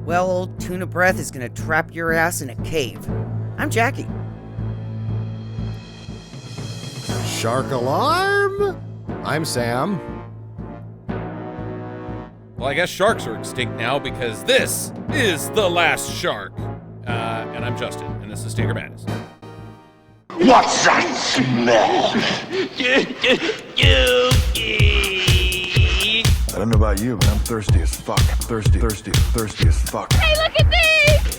Well, old tuna breath is gonna trap your ass in a cave. I'm Jackie. Shark alarm? I'm Sam. Well, I guess sharks are extinct now because this is The Last Shark. And I'm Justin, and this is Stinker Madness. What's that smell? I don't know about you, but I'm thirsty as fuck. Thirsty as fuck. Hey, look at these!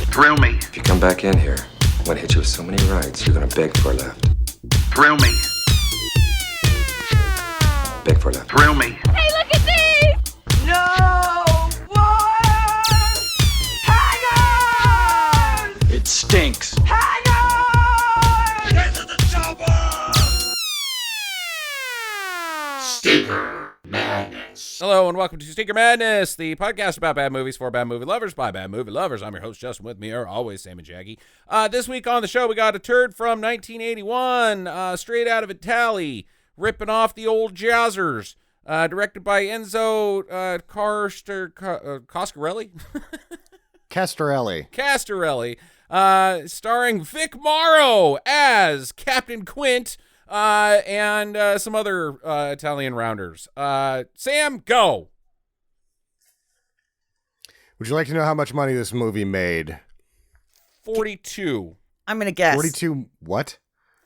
Thrill me. If you come back in here, I'm gonna hit you with so many rights, you're gonna beg for a left. Thrill me. Beg for a left. Thrill me. Hey, look at these! No more hangers! It stinks. Hangers! Get to the chopper! Stinker Madness. Hello, and welcome to Stinker Madness, the podcast about bad movies for bad movie lovers by bad movie lovers. I'm your host, Justin. With me are always Sam and Jackie. This week on the show, we got a turd from 1981, straight out of Italy, ripping off the old jazzers, directed by Enzo Coscarelli? Castorelli. Starring Vic Morrow as Captain Quint, and some other Italian rounders. Sam, go. Would you like to know how much money this movie made? 42. I'm gonna guess. 42 what?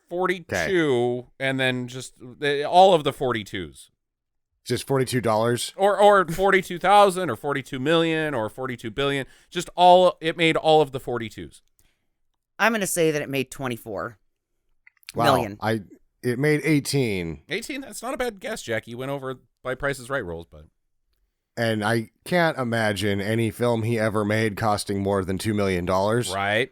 42, Okay. and then just all of the 42s. Just $42? Or 42,000 or 42 million or 42 billion. Just it made all of the 42s. I'm gonna say that it made 24 Wow. million. It made 18. 18, that's not a bad guess, Jackie. You went over by Price is Right rules, but And I can't imagine any film he ever made costing more than $2 million. right.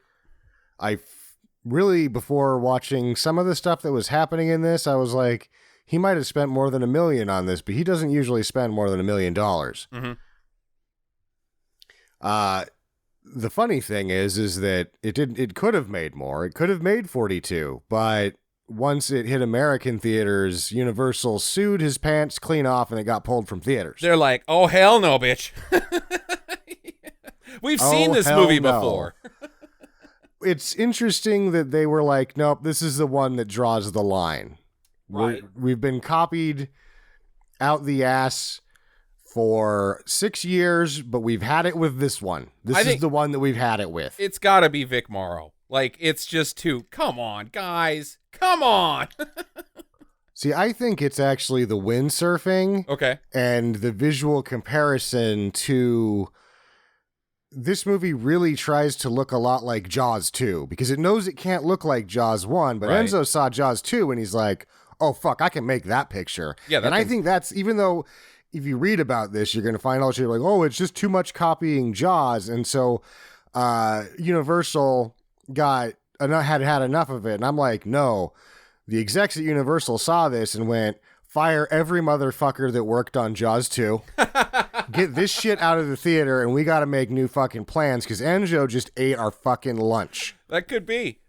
Really, before watching some of the stuff that was happening in this, I was like, he might have spent more than $1 million on this, but he doesn't usually spend more than $1 million. Mm-hmm. The funny thing is that it could have made more. It could have made 42, but once it hit American theaters, Universal sued his pants clean off and it got pulled from theaters. They're like, oh, hell no, bitch. We've seen this hell movie no. before. It's interesting that they were like, nope, this is the one that draws the line. Right. We've been copied out the ass for 6 years, but we've had it with this one. This is the one that we've had it with. It's got to be Vic Morrow. Like, it's just too, come on, guys. Come on. See, I think it's actually the windsurfing Okay. and the visual comparison to... This movie really tries to look a lot like Jaws 2 because it knows it can't look like Jaws 1, but Right. Enzo saw Jaws 2 and he's like, oh, fuck, I can make that picture. Yeah, and I think that's, even though if you read about this, you're going to find all shit like, oh, it's just too much copying Jaws. And so Universal had enough of it. And I'm like, no, the execs at Universal saw this and went, fire every motherfucker that worked on Jaws 2. Get this shit out of the theater, and we got to make new fucking plans because Enzo just ate our fucking lunch. That could be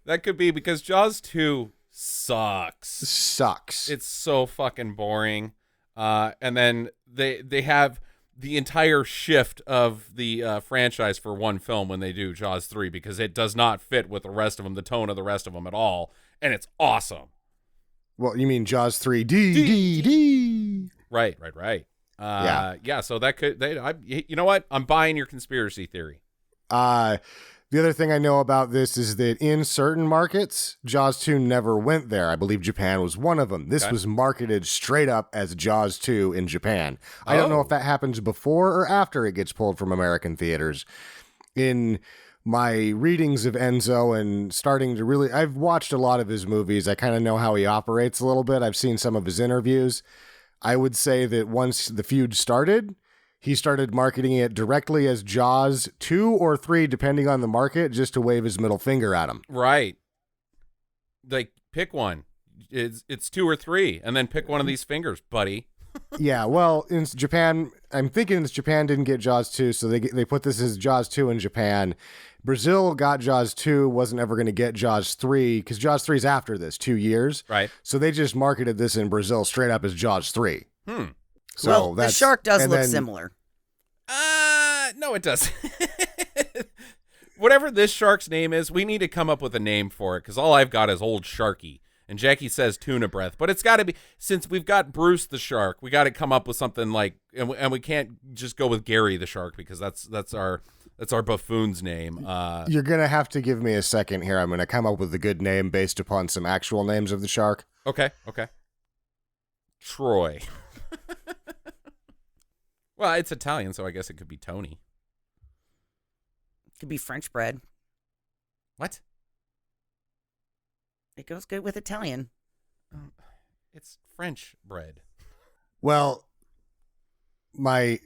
because Jaws 2 sucks. It's so fucking boring. And then they have the entire shift of the franchise for one film when they do Jaws 3 because it does not fit with the rest of them, the tone of the rest of them at all. And it's awesome. Well, you mean Jaws 3D? Right. Yeah. So that could, you know what? I'm buying your conspiracy theory. The other thing I know about this is that in certain markets, Jaws 2 never went there. I believe Japan was one of them. This was marketed straight up as Jaws 2 in Japan. I don't know if that happens before or after it gets pulled from American theaters. In my readings of Enzo and starting to really, I've watched a lot of his movies. I kind of know how he operates a little bit. I've seen some of his interviews. I would say that once the feud started, he started marketing it directly as Jaws 2 or 3, depending on the market, just to wave his middle finger at him. Right. Like, pick one. It's 2 or 3, and then pick one of these fingers, buddy. Yeah, well, in Japan, I'm thinking Japan didn't get Jaws 2, so they put this as Jaws 2 in Japan. Brazil got Jaws 2, wasn't ever going to get Jaws 3, because Jaws 3 is after this, 2 years. Right. So they just marketed this in Brazil straight up as Jaws 3. Hmm. So well, the shark does look similar. No, it doesn't. Whatever this shark's name is, we need to come up with a name for it, because all I've got is Old Sharky. And Jackie says tuna breath. But it's got to be, since we've got Bruce the shark, we got to come up with something like, and we can't just go with Gary the shark, because that's our buffoon's name. You're going to have to give me a second here. I'm going to come up with a good name based upon some actual names of the shark. Okay. Troy. Well, it's Italian, so I guess it could be Tony. Could be French bread. What? It goes good with Italian. It's French bread. Well, my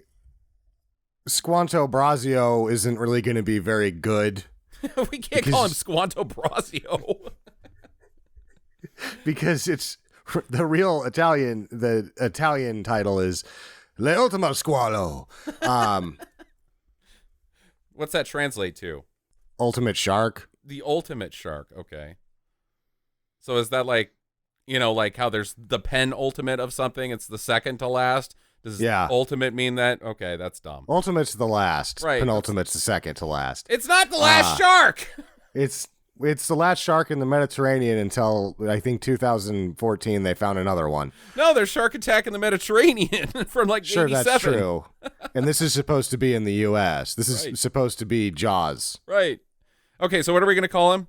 Squanto Brasio isn't really going to be very good. We can't call him Squanto Brasio. Because it's the real Italian. The Italian title is Le Ultimo Squalo. What's that translate to? Ultimate Shark. The ultimate shark. Okay. So is that like, like how there's the penultimate of something? It's the second to last. Does ultimate mean that? Okay, that's dumb. Ultimate's the last. Right. Penultimate's the second to last. It's not the last shark. It's the last shark in the Mediterranean until I think 2014 they found another one. No, there's Shark Attack in the Mediterranean from like sure, 87. That's true. And this is supposed to be in the U.S. This is Right. supposed to be Jaws. Right. Okay, so what are we going to call him?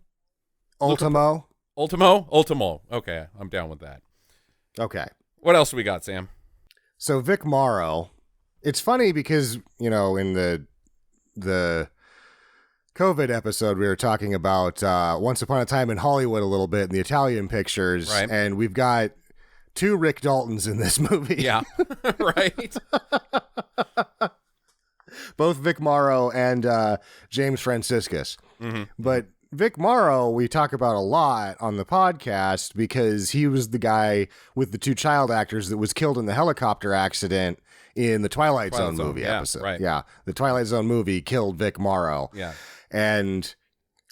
Ultimo. Ultimo. Okay, I'm down with that. Okay. What else do we got, Sam? So Vic Morrow. It's funny because, in the COVID episode, we were talking about Once Upon a Time in Hollywood a little bit in the Italian pictures. Right. And we've got 2 Rick Daltons in this movie. Yeah, right. Both Vic Morrow and James Franciscus. Mm-hmm. But Vic Morrow, we talk about a lot on the podcast because he was the guy with the 2 child actors that was killed in the helicopter accident in the Twilight Zone movie episode. Right. Yeah, the Twilight Zone movie killed Vic Morrow. Yeah. And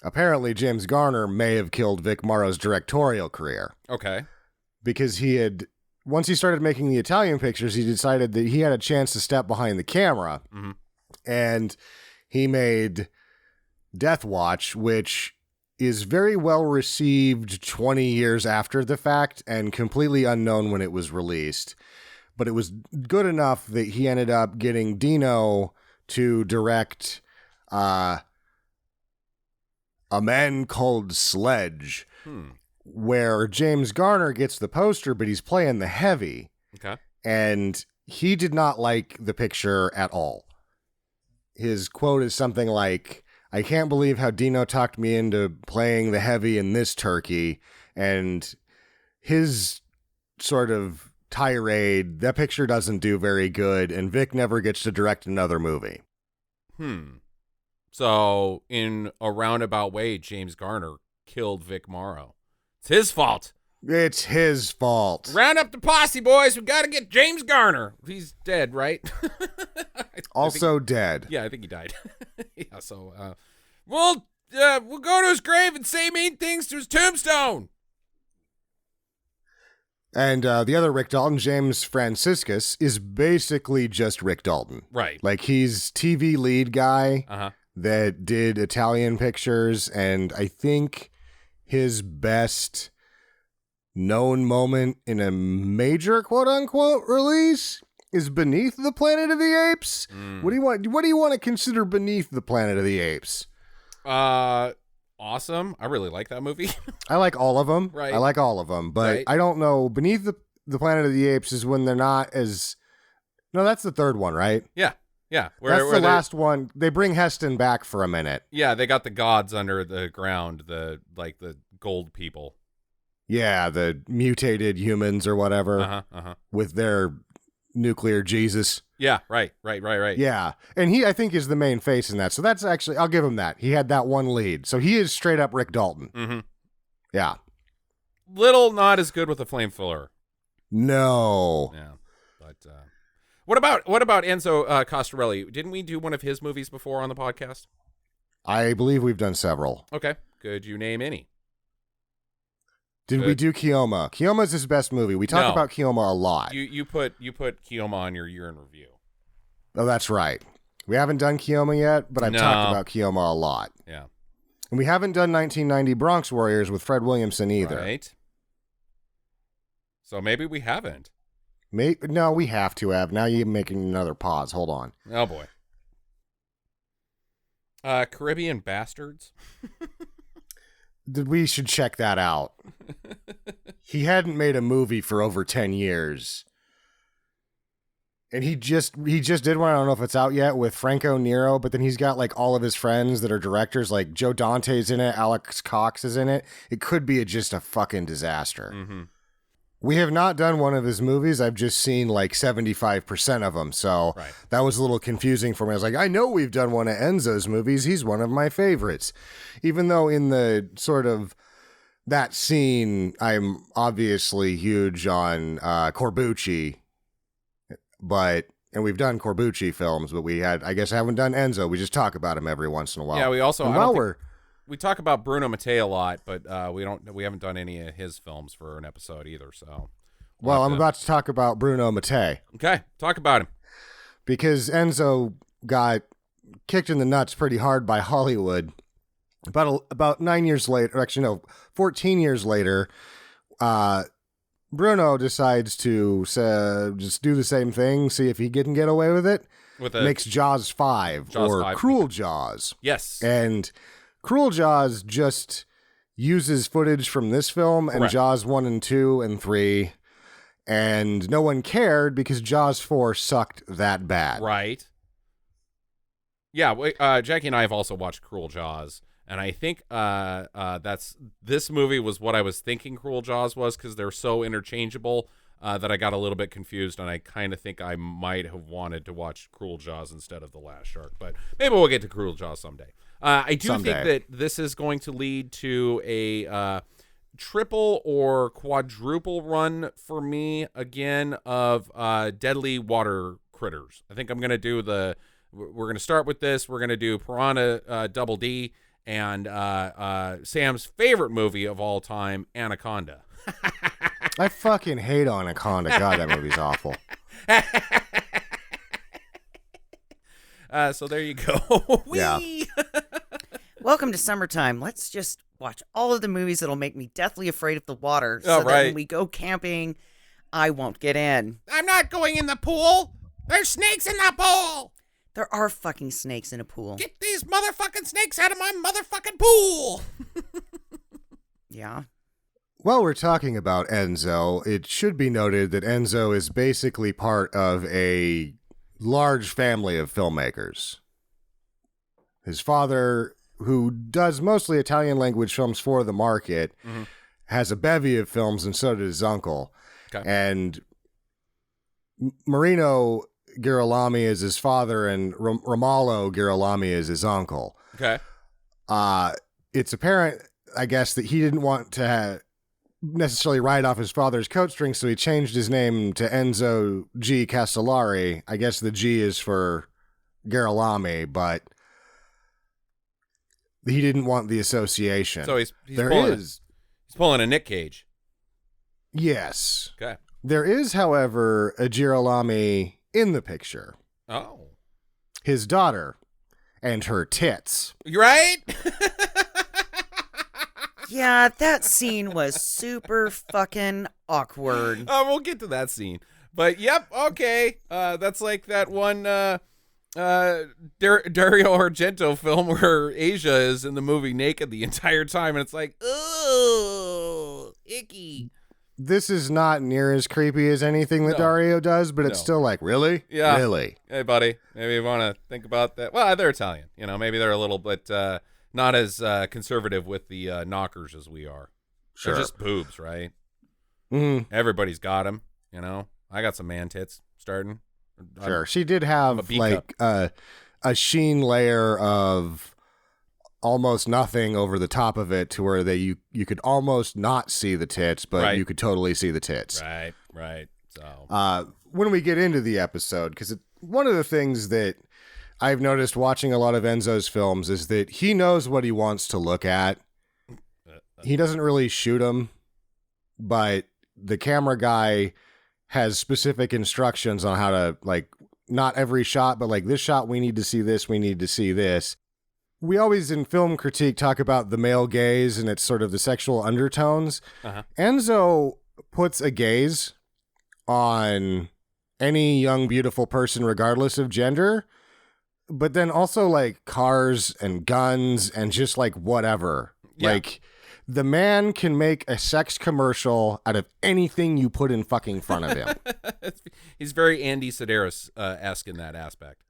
apparently James Garner may have killed Vic Morrow's directorial career. Okay. Because once he started making the Italian pictures, he decided that he had a chance to step behind the camera. Mm-hmm. And he made Death Watch, which is very well received 20 years after the fact and completely unknown when it was released. But it was good enough that he ended up getting Dino to direct A Man Called Sledge, where James Garner gets the poster, but he's playing the heavy. Okay. And he did not like the picture at all. His quote is something like, "I can't believe how Dino talked me into playing the heavy in this turkey." And his sort of tirade, that picture doesn't do very good, and Vic never gets to direct another movie. So, in a roundabout way, James Garner killed Vic Morrow. It's his fault. It's his fault. Round up the posse, boys. We got to get James Garner. He's dead, right? Also dead. Yeah, I think he died. Yeah, so we'll go to his grave and say mean things to his tombstone. And the other Rick Dalton, James Franciscus, is basically just Rick Dalton. Right. Like, he's TV lead guy that did Italian pictures, and I think his best known moment in a major quote-unquote release is Beneath the Planet of the Apes. What do you want to consider Beneath the Planet of the Apes? Awesome. I really like that movie. I like all of them. Right. I like all of them, but Right. I don't know. Beneath the Planet of the Apes is when they're not as... No, that's the third one, right? Yeah. That's the last one. They bring Heston back for a minute. Yeah, they got the gods under the ground, the gold people. Yeah, the mutated humans or whatever with their nuclear Jesus. Yeah, right. Yeah, and he, I think, is the main face in that. So that's actually, I'll give him that. He had that one lead. So he is straight up Rick Dalton. Mm-hmm. Yeah. Little not as good with a flame filler. No. Yeah, but what about Enzo Costarelli? Didn't we do one of his movies before on the podcast? I believe we've done several. Okay, could you name any? Did we do Keoma? Keoma's his best movie. We talk about Keoma a lot. You put Keoma on your year in review. Oh, that's right. We haven't done Keoma yet, but I've No. talked about Keoma a lot. Yeah. And we haven't done 1990 Bronx Warriors with Fred Williamson either. Right. So maybe we haven't. No, we have to have. Now you're making another pause. Hold on. Oh, boy. Caribbean Bastards. We should check that out. He hadn't made a movie for over 10 years. And he just did one. I don't know if it's out yet with Franco Nero, but then he's got like all of his friends that are directors, like Joe Dante's in it, Alex Cox is in it. It could be just a fucking disaster. Mm-hmm. We have not done one of his movies. I've just seen like 75% of them. So Right. that was a little confusing for me. I was like, I know we've done one of Enzo's movies. He's one of my favorites. Even though in the sort of that scene, I'm obviously huge on Corbucci. And we've done Corbucci films, but I guess I haven't done Enzo. We just talk about him every once in a while. Yeah, we also And we talk about Bruno Mattei a lot, but we haven't done any of his films for an episode either. So, I'm about to talk about Bruno Mattei okay, talk about him. because Enzo got kicked in the nuts pretty hard by Hollywood. About 9 years later, actually no, 14 years later, Bruno decides to just do the same thing, see if he can get away with it. Makes Jaws 5 Jaws or 5. Cruel Jaws. Yes, And Cruel Jaws just uses footage from this film and Correct. Jaws 1 and 2 and 3. And no one cared because Jaws 4 sucked that bad. right. Yeah, Jackie and I have also watched Cruel Jaws, and I think this movie was what I was thinking Cruel Jaws was, because they're so interchangeable that I got a little bit confused, and I kind of think I might have wanted to watch Cruel Jaws instead of The Last Shark, but maybe we'll get to Cruel Jaws someday. I do think that this is going to lead to a triple or quadruple run for me again of deadly water critters. I think I'm going to do we're going to start with this. We're going to do Piranha Double D and Sam's favorite movie of all time, Anaconda. I fucking hate Anaconda. God, that movie's awful. So there you go. Yeah. Welcome to summertime. Let's just watch all of the movies that'll make me deathly afraid of the water, Oh, so that right. when we go camping, I won't get in. I'm not going in the pool. There's snakes in the pool. There are fucking snakes in a pool. Get these motherfucking snakes out of my motherfucking pool. Yeah. While we're talking about Enzo, it should be noted that Enzo is basically part of a large family of filmmakers. His father, who does mostly Italian language films for the market, has a bevy of films, and so did his uncle. Okay. And Marino Girolami is his father, and Romalo Girolami is his uncle. Okay. It's apparent, I guess, that he didn't want to necessarily ride off his father's coat strings, so he changed his name to Enzo G. Castellari. I guess the G is for Girolami, but he didn't want the association. So he's There pulling is. he's pulling a Nick Cage. Yes. Okay. There is, however, a Girolami in the picture. Oh. His daughter and her tits. You right? Yeah, that scene was super fucking awkward. We'll get to that scene. But yep, okay. That's like that one Dario Argento film where Asia is in the movie naked the entire time, and it's like, oh, icky. This is not near as creepy as anything that No. Dario does, but it's No. still like, really? Yeah. Really? Hey, buddy, maybe you want to think about that. Well, they're Italian. You know, maybe they're a little bit not as conservative with the knockers as we are. Sure. They're just boobs, right? Mhm. Everybody's got them, you know. I got some man tits starting. Sure. She did I'm a have B like a sheen layer of almost nothing over the top of it to where you could almost not see the tits, but Right. you could totally see the tits. Right. So, When we get into the episode, because one of the things that I've noticed watching a lot of Enzo's films is that he knows what he wants to look at. He doesn't really shoot them, but the camera guy has specific instructions on how to like not every shot, but like this shot, we need to see this, we need to see this. We always in film critique talk about the male gaze and it's sort of the sexual undertones. Enzo puts a gaze on any young, beautiful person, regardless of gender, but then also like cars and guns and just like whatever. Yeah. Like the man can make a sex commercial out of anything you put in fucking front of him. He's very Andy Sedaris-esque in that aspect.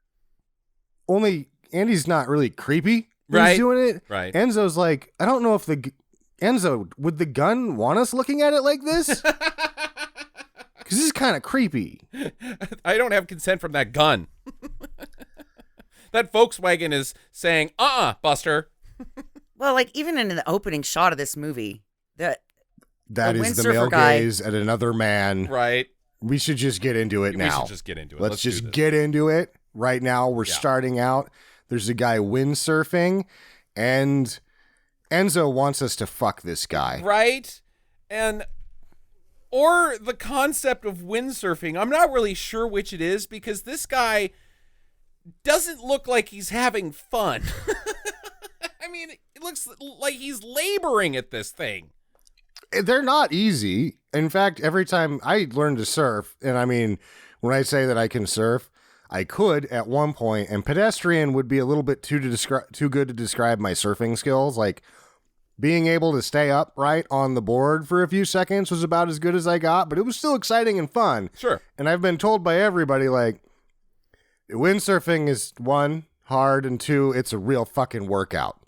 Only Andy's not really creepy when Right. he's doing it. Right. Enzo's like, I don't know if Enzo, would the gun want us looking at it like this? Because this is kind of creepy. I don't have consent from that gun. That Volkswagen is saying, Buster. Well, like even in the opening shot of this movie, That The is the windsurfer male guy- gaze at another man. Right. We should just get into it now. We should just get into it. Let's do just this. get into it right now. We're Yeah. starting out. There's a guy windsurfing, and Enzo wants us to fuck this guy. Right? Or the concept of windsurfing. I'm not really sure which it is because this guy doesn't look like he's having fun. I mean, it looks like he's laboring at this thing. They're not easy. In fact, every time I learned to surf, and I mean, when I say that I can surf, I could at one point, and pedestrian would be a little bit too good to describe my surfing skills. Like being able to stay upright on the board for a few seconds was about as good as I got, but it was still exciting and fun. Sure. And I've been told by everybody, like, windsurfing is one, hard, and two, it's a real fucking workout.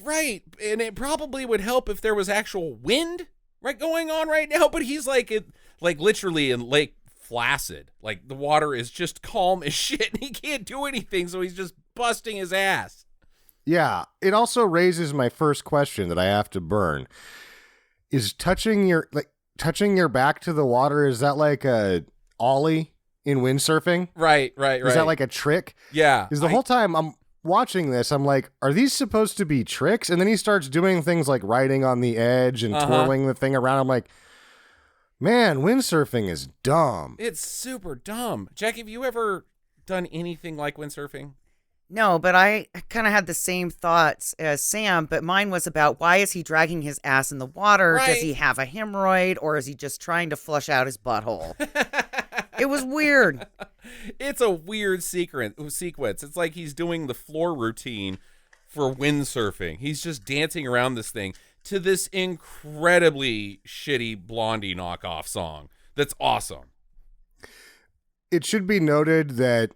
Right. And it probably would help if there was actual wind going on right now, but he's like literally in Lake Placid. Like the water is just calm as shit and he can't do anything, so he's just busting his ass. Yeah. It also raises my first question that I have to burn. Is touching your back to the water, is that like a ollie in windsurfing? Right. Is that like a trick? Yeah. Because the whole time I'm watching this, I'm like, are these supposed to be tricks? And then he starts doing things like riding on the edge and twirling the thing around. I'm like, man, windsurfing is dumb. It's super dumb. Jackie, have you ever done anything like windsurfing? No, but I kind of had the same thoughts as Sam, but mine was about why is he dragging his ass in the water? Right. Does he have a hemorrhoid or is he just trying to flush out his butthole? It was weird. It's a weird sequence. It's like he's doing the floor routine for windsurfing. He's just dancing around this thing to this incredibly shitty Blondie knockoff song that's awesome. It should be noted that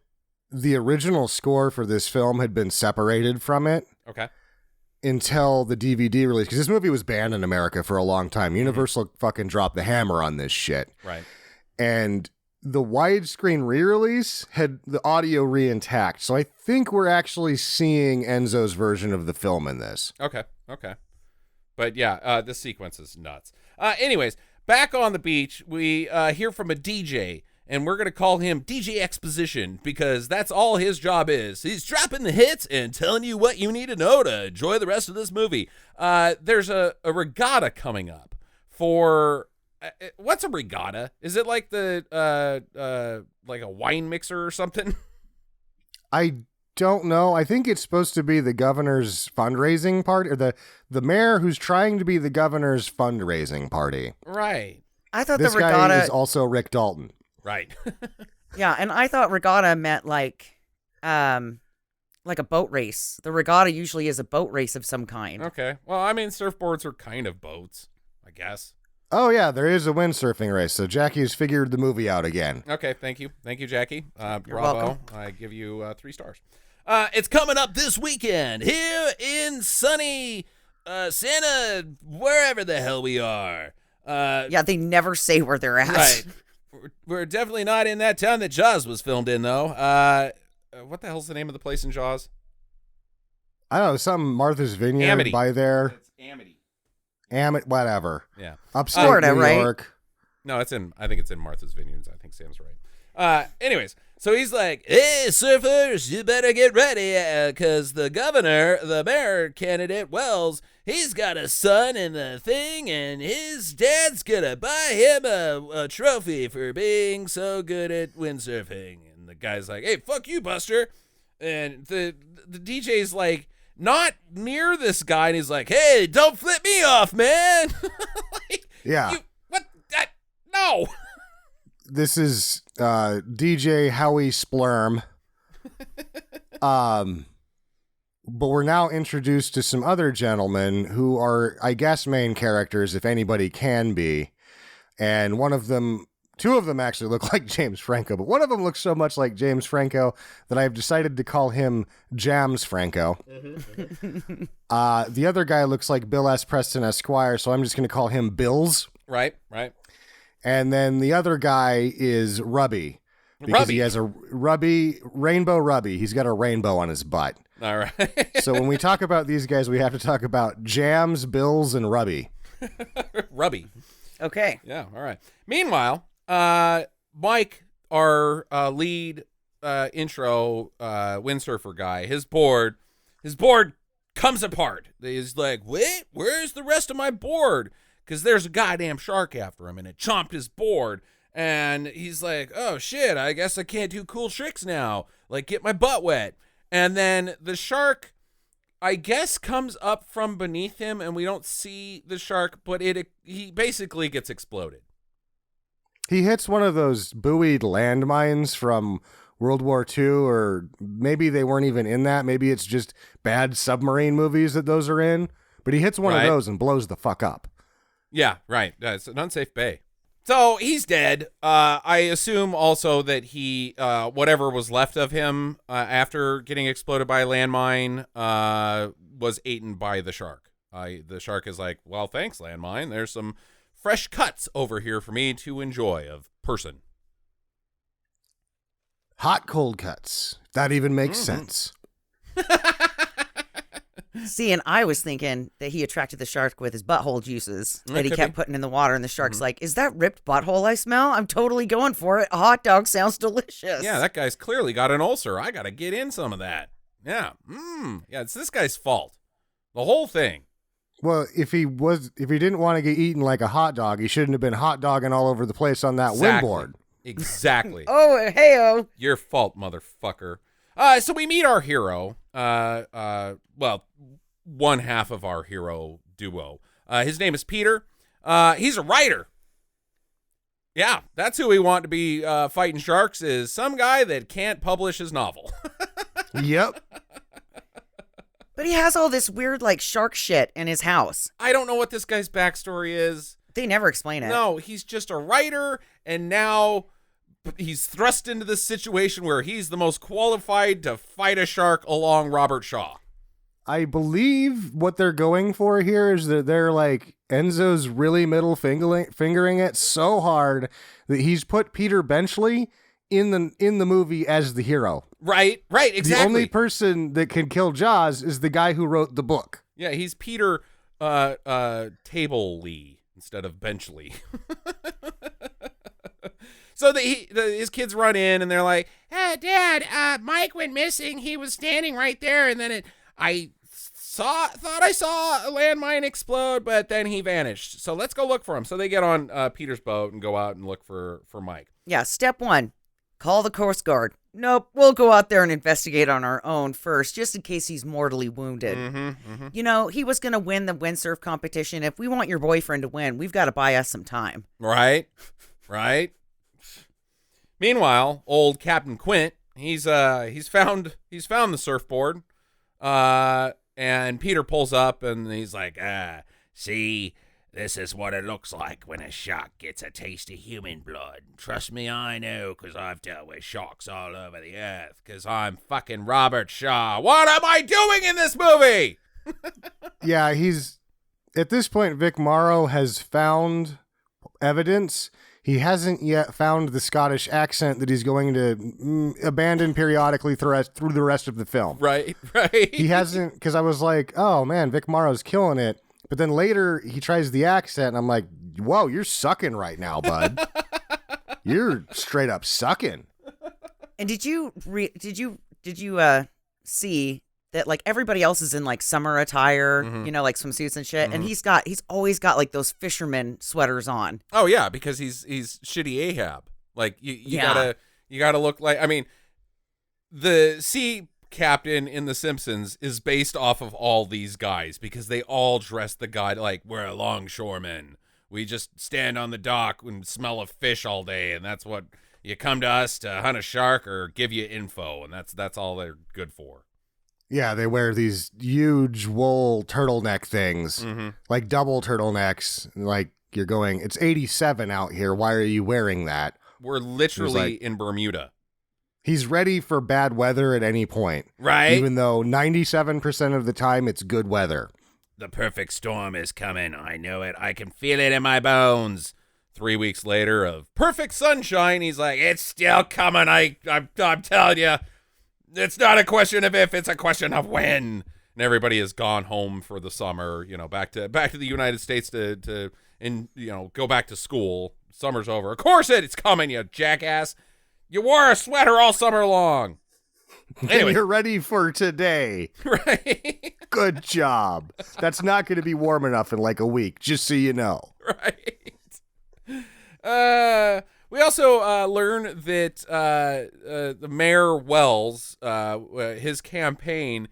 the original score for this film had been separated from it. Okay. Until the DVD release, because this movie was banned in America for a long time. Universal fucking dropped the hammer on this shit. Right. And the widescreen re-release had the audio re-intact. So I think we're actually seeing Enzo's version of the film in this. Okay. But yeah, this sequence is nuts. Anyways, back on the beach, we hear from a DJ, and we're going to call him DJ Exposition because that's all his job is. He's dropping the hits and telling you what you need to know to enjoy the rest of this movie. There's a regatta coming up for... what's a regatta? Is it like like a wine mixer or something? I don't know. I think it's supposed to be the governor's fundraising party, or the mayor who's trying to be the governor's fundraising party. Right. I thought This the regatta... guy is also Rick Dalton. Right. Yeah, and I thought regatta meant like a boat race. The regatta usually is a boat race of some kind. Okay. Well, I mean, surfboards are kind of boats, I guess. Oh, yeah, there is a windsurfing race, so Jackie's figured the movie out again. Okay, thank you. Thank you, Jackie. You're Bravo. welcome. I give you 3 stars. It's coming up this weekend here in sunny Santa, wherever the hell we are. Yeah, they never say where they're at. Right. We're definitely not in that town that Jaws was filmed in, though. What the hell's the name of the place in Jaws? I don't know, something Martha's Vineyard Amity. by there. It's Amity. Whatever. Yeah. Upstate Florida, New right? York. No, I think it's in Martha's Vineyards. I think Sam's right. Anyways, so he's like, hey, surfers, you better get ready, because the governor, the mayor candidate, Wells, he's got a son in the thing, and his dad's gonna buy him a trophy for being so good at windsurfing. And the guy's like, "Hey, fuck you, Buster." And the DJ's like not near this guy, and he's like, "Hey, don't flip me off, man." Like, Yeah. What? No. This is DJ Howie Splurm. But we're now introduced to some other gentlemen who are, I guess, main characters, if anybody can be. And two of them actually look like James Franco, but one of them looks so much like James Franco that I've decided to call him Jams Franco. The other guy looks like Bill S. Preston Esquire, so I'm just going to call him Bills. Right. And then the other guy is Rubby. Because he has a rainbow Rubby. He's got a rainbow on his butt. All right. So when we talk about these guys, we have to talk about Jams, Bills, and Rubby. Rubby. Okay. Yeah, all right. Meanwhile, Mike, our lead intro windsurfer guy, his board comes apart. He's like, "Wait, where's the rest of my board?" Because there's a goddamn shark after him, and it chomped his board. And he's like, "Oh, shit, I guess I can't do cool tricks now. Like, get my butt wet." And then the shark, I guess, comes up from beneath him, and we don't see the shark, but he basically gets exploded. He hits one of those buoyed landmines from World War II, or maybe they weren't even in that. Maybe it's just bad submarine movies that those are in. But he hits one of those and blows the fuck up. Yeah, right. It's an unsafe bay. So he's dead. I assume also that he, whatever was left of him after getting exploded by a landmine, was eaten by the shark. The shark is like, "Well, thanks, landmine. There's some fresh cuts over here for me to enjoy of person." Hot cold cuts. That even makes sense. See, and I was thinking that he attracted the shark with his butthole juices that he kept putting in the water, and the shark's like, "Is that ripped butthole I smell? I'm totally going for it. A hot dog sounds delicious." Yeah, that guy's clearly got an ulcer. I got to get in some of that. Yeah. Yeah, it's this guy's fault. The whole thing. Well, if he didn't want to get eaten like a hot dog, he shouldn't have been hot dogging all over the place on that windboard. Exactly. Oh, hey-oh. Your fault, motherfucker. So we meet our hero. Well, one half of our hero duo. His name is Peter. He's a writer. Yeah, that's who we want to be fighting sharks, is some guy that can't publish his novel. Yep. But he has all this weird, like, shark shit in his house. I don't know what this guy's backstory is. They never explain it. No, he's just a writer, and now he's thrust into this situation where he's the most qualified to fight a shark along Robert Shaw. I believe what they're going for here is that they're like, Enzo's really middle fingering it so hard that he's put Peter Benchley in the movie as the hero. Right, exactly. The only person that can kill Jaws is the guy who wrote the book. Yeah, he's Peter Table Lee instead of Benchley. So his kids run in and they're like, "Hey, Dad, Mike went missing. He was standing right there, and then I thought I saw a landmine explode, but then he vanished. So let's go look for him." So they get on Peter's boat and go out and look for Mike. Yeah, step one, call the Coast Guard. Nope, we'll go out there and investigate on our own first, just in case he's mortally wounded. You know, he was going to win the windsurf competition. If we want your boyfriend to win, we've got to buy us some time. Right. Meanwhile, old Captain Quint, he's found the surfboard, and Peter pulls up and he's like, "See, this is what it looks like when a shark gets a taste of human blood. Trust me, I know, because I've dealt with sharks all over the earth, because I'm fucking Robert Shaw. What am I doing in this movie?" Yeah, at this point, Vic Morrow has found evidence. He hasn't yet found the Scottish accent that he's going to abandon periodically through the rest of the film. Right. He hasn't, because I was like, oh man, Vic Morrow's killing it. But then later he tries the accent, and I'm like, whoa, you're sucking right now, bud. You're straight up sucking. And did you see that, like, everybody else is in like summer attire, you know, like swimsuits and shit, and he's always got like those fisherman sweaters on. Oh yeah, because he's shitty Ahab. Like you gotta look like, I mean, the sea captain in The Simpsons is based off of all these guys because they all dress the guy like, we're longshoremen. We just stand on the dock and smell of fish all day, and that's what you come to us to hunt a shark or give you info, and that's all they're good for. Yeah, they wear these huge wool turtleneck things, like double turtlenecks. Like you're going, it's 87 out here. Why are you wearing that? We're literally in Bermuda. He's ready for bad weather at any point. Right. Even though 97% of the time it's good weather. The perfect storm is coming. I know it. I can feel it in my bones. 3 weeks later of perfect sunshine, he's like, it's still coming. I'm telling you, it's not a question of if, it's a question of when. And everybody has gone home for the summer, back to the United States to go back to school. Summer's over. Of course it's coming, you jackass. You wore a sweater all summer long. Anyway. You're ready for today. Right. Good job. That's not going to be warm enough in like a week, just so you know. Right. We also learn that the Mayor Wells, his campaign,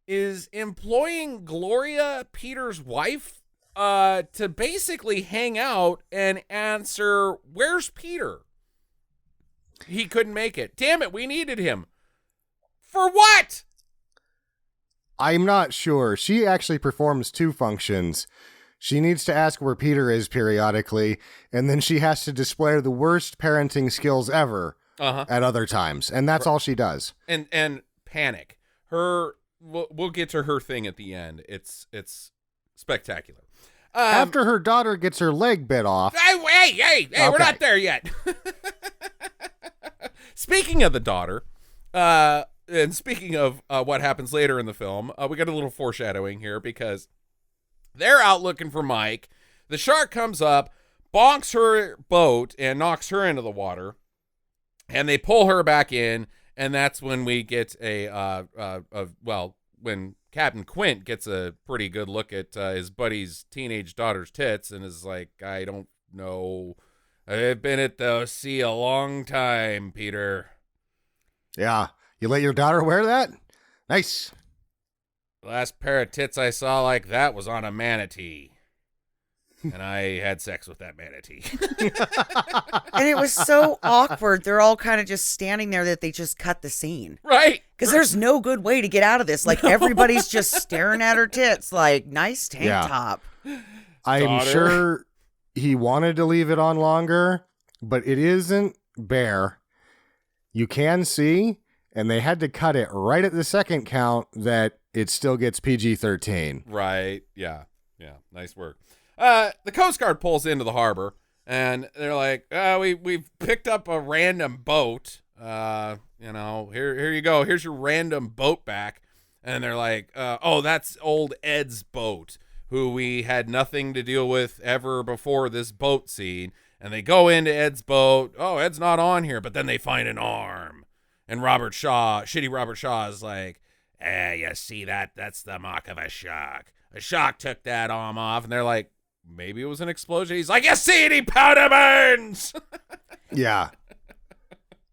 is employing Gloria, Peter's wife, to basically hang out and answer, where's Peter? He couldn't make it. Damn it, we needed him. For what? I'm not sure. She actually performs two functions. She needs to ask where Peter is periodically, and then she has to display the worst parenting skills ever at other times, and that's all she does. And panic. We'll get to her thing at the end. It's spectacular. After her daughter gets her leg bit off. Hey, okay. We're not there yet. Speaking of the daughter, and speaking of what happens later in the film, we got a little foreshadowing here because they're out looking for Mike. The shark comes up, bonks her boat, and knocks her into the water. And they pull her back in, and that's when we get when Captain Quint gets a pretty good look at his buddy's teenage daughter's tits and is like, I don't know. I've been at the sea a long time, Peter. Yeah. You let your daughter wear that? Nice. The last pair of tits I saw like that was on a manatee. And I had sex with that manatee. And it was so awkward. They're all kind of just standing there that they just cut the scene. Right. Because there's no good way to get out of this. Like, everybody's just staring at her tits like, nice tank top. I'm sure he wanted to leave it on longer, but it isn't bare. You can see, and they had to cut it right at the second count that it still gets PG-13. Right. Yeah. Nice work. The Coast Guard pulls into the harbor, and they're like, we've picked up a random boat. Here you go. Here's your random boat back. And they're like, that's old Ed's boat, who we had nothing to deal with ever before this boat scene. And they go into Ed's boat. Oh, Ed's not on here. But then they find an arm. And shitty Robert Shaw is like, you see that? That's the mark of a shark. A shark took that arm off. And they're like, maybe it was an explosion. He's like, you see any powder burns? Yeah.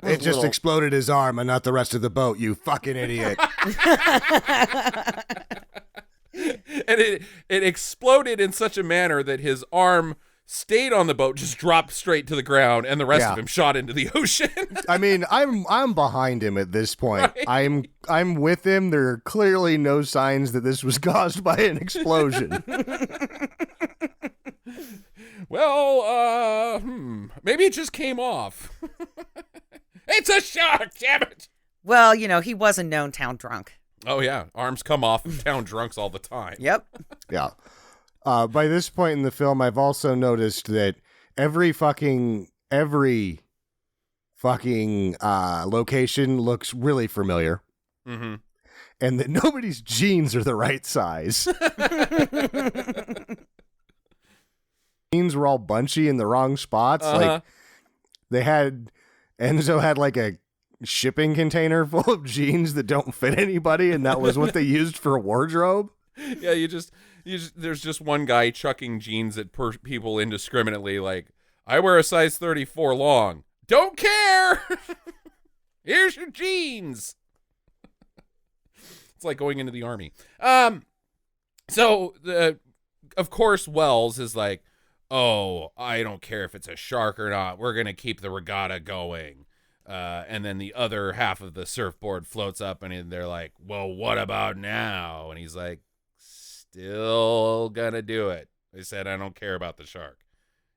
It just exploded his arm and not the rest of the boat, you fucking idiot. And it exploded in such a manner that his arm stayed on the boat, just dropped straight to the ground, and the rest of him shot into the ocean. I mean, I'm behind him at this point. Right. I'm with him. There are clearly no signs that this was caused by an explosion. Well, maybe it just came off. It's a shark, damn it. Well, he was a known town drunk. Oh, yeah. Arms come off of town drunks all the time. Yep. Yeah. By this point in the film, I've also noticed that every fucking location looks really familiar. Mm-hmm. And that nobody's jeans are the right size. Jeans were all bunchy in the wrong spots. Like Enzo had like a shipping container full of jeans that don't fit anybody, and that was what they used for a wardrobe. Yeah, there's just one guy chucking jeans at people indiscriminately, like, I wear a size 34 long. Don't care. Here's your jeans. It's like going into the army. So of course Wells is like, oh, I don't care if it's a shark or not. We're going to keep the regatta going. And then the other half of the surfboard floats up and they're like, well, what about now? And he's like, still gonna do it. They said, I don't care about the shark,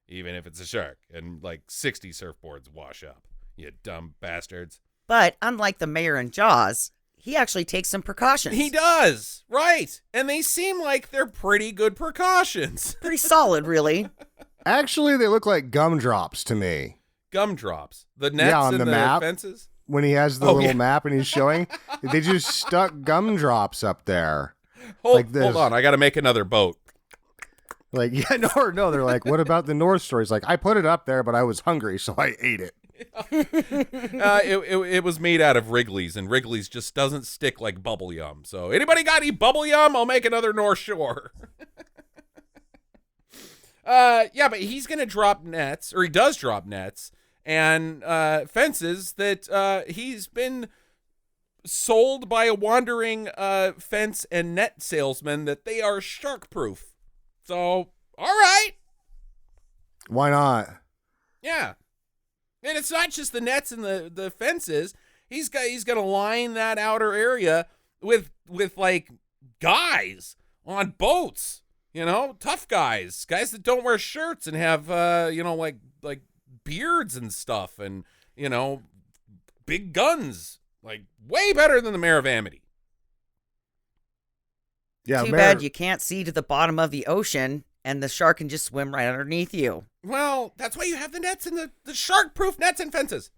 even if it's a shark. And like 60 surfboards wash up, you dumb bastards. But unlike the mayor in Jaws, he actually takes some precautions. He does, right. And they seem like they're pretty good precautions. Pretty solid, really. Actually, they look like gumdrops to me. Gumdrops. The nets on and the the map. fences? When he has the little map and he's showing, they just stuck gumdrops up there. Hold on, I got to make another boat. Like, yeah, no, they're like, what about the North Shore? He's like, I put it up there, but I was hungry, so I ate it. It was made out of Wrigley's, and Wrigley's just doesn't stick like bubble yum. So anybody got any bubble yum? I'll make another North Shore. Yeah, but he's going to drop nets, or he does drop nets, and fences that he's been sold by a wandering fence and net salesman that they are shark proof. So, all right. Why not? Yeah. And it's not just the nets and the fences. He's gonna line that outer area with like guys on boats, tough guys that don't wear shirts and have like beards and stuff, and big guns. Like, way better than the Mayor of Amity. Yeah, Too bad you can't see to the bottom of the ocean, and the shark can just swim right underneath you. Well, that's why you have the nets and the shark-proof nets and fences.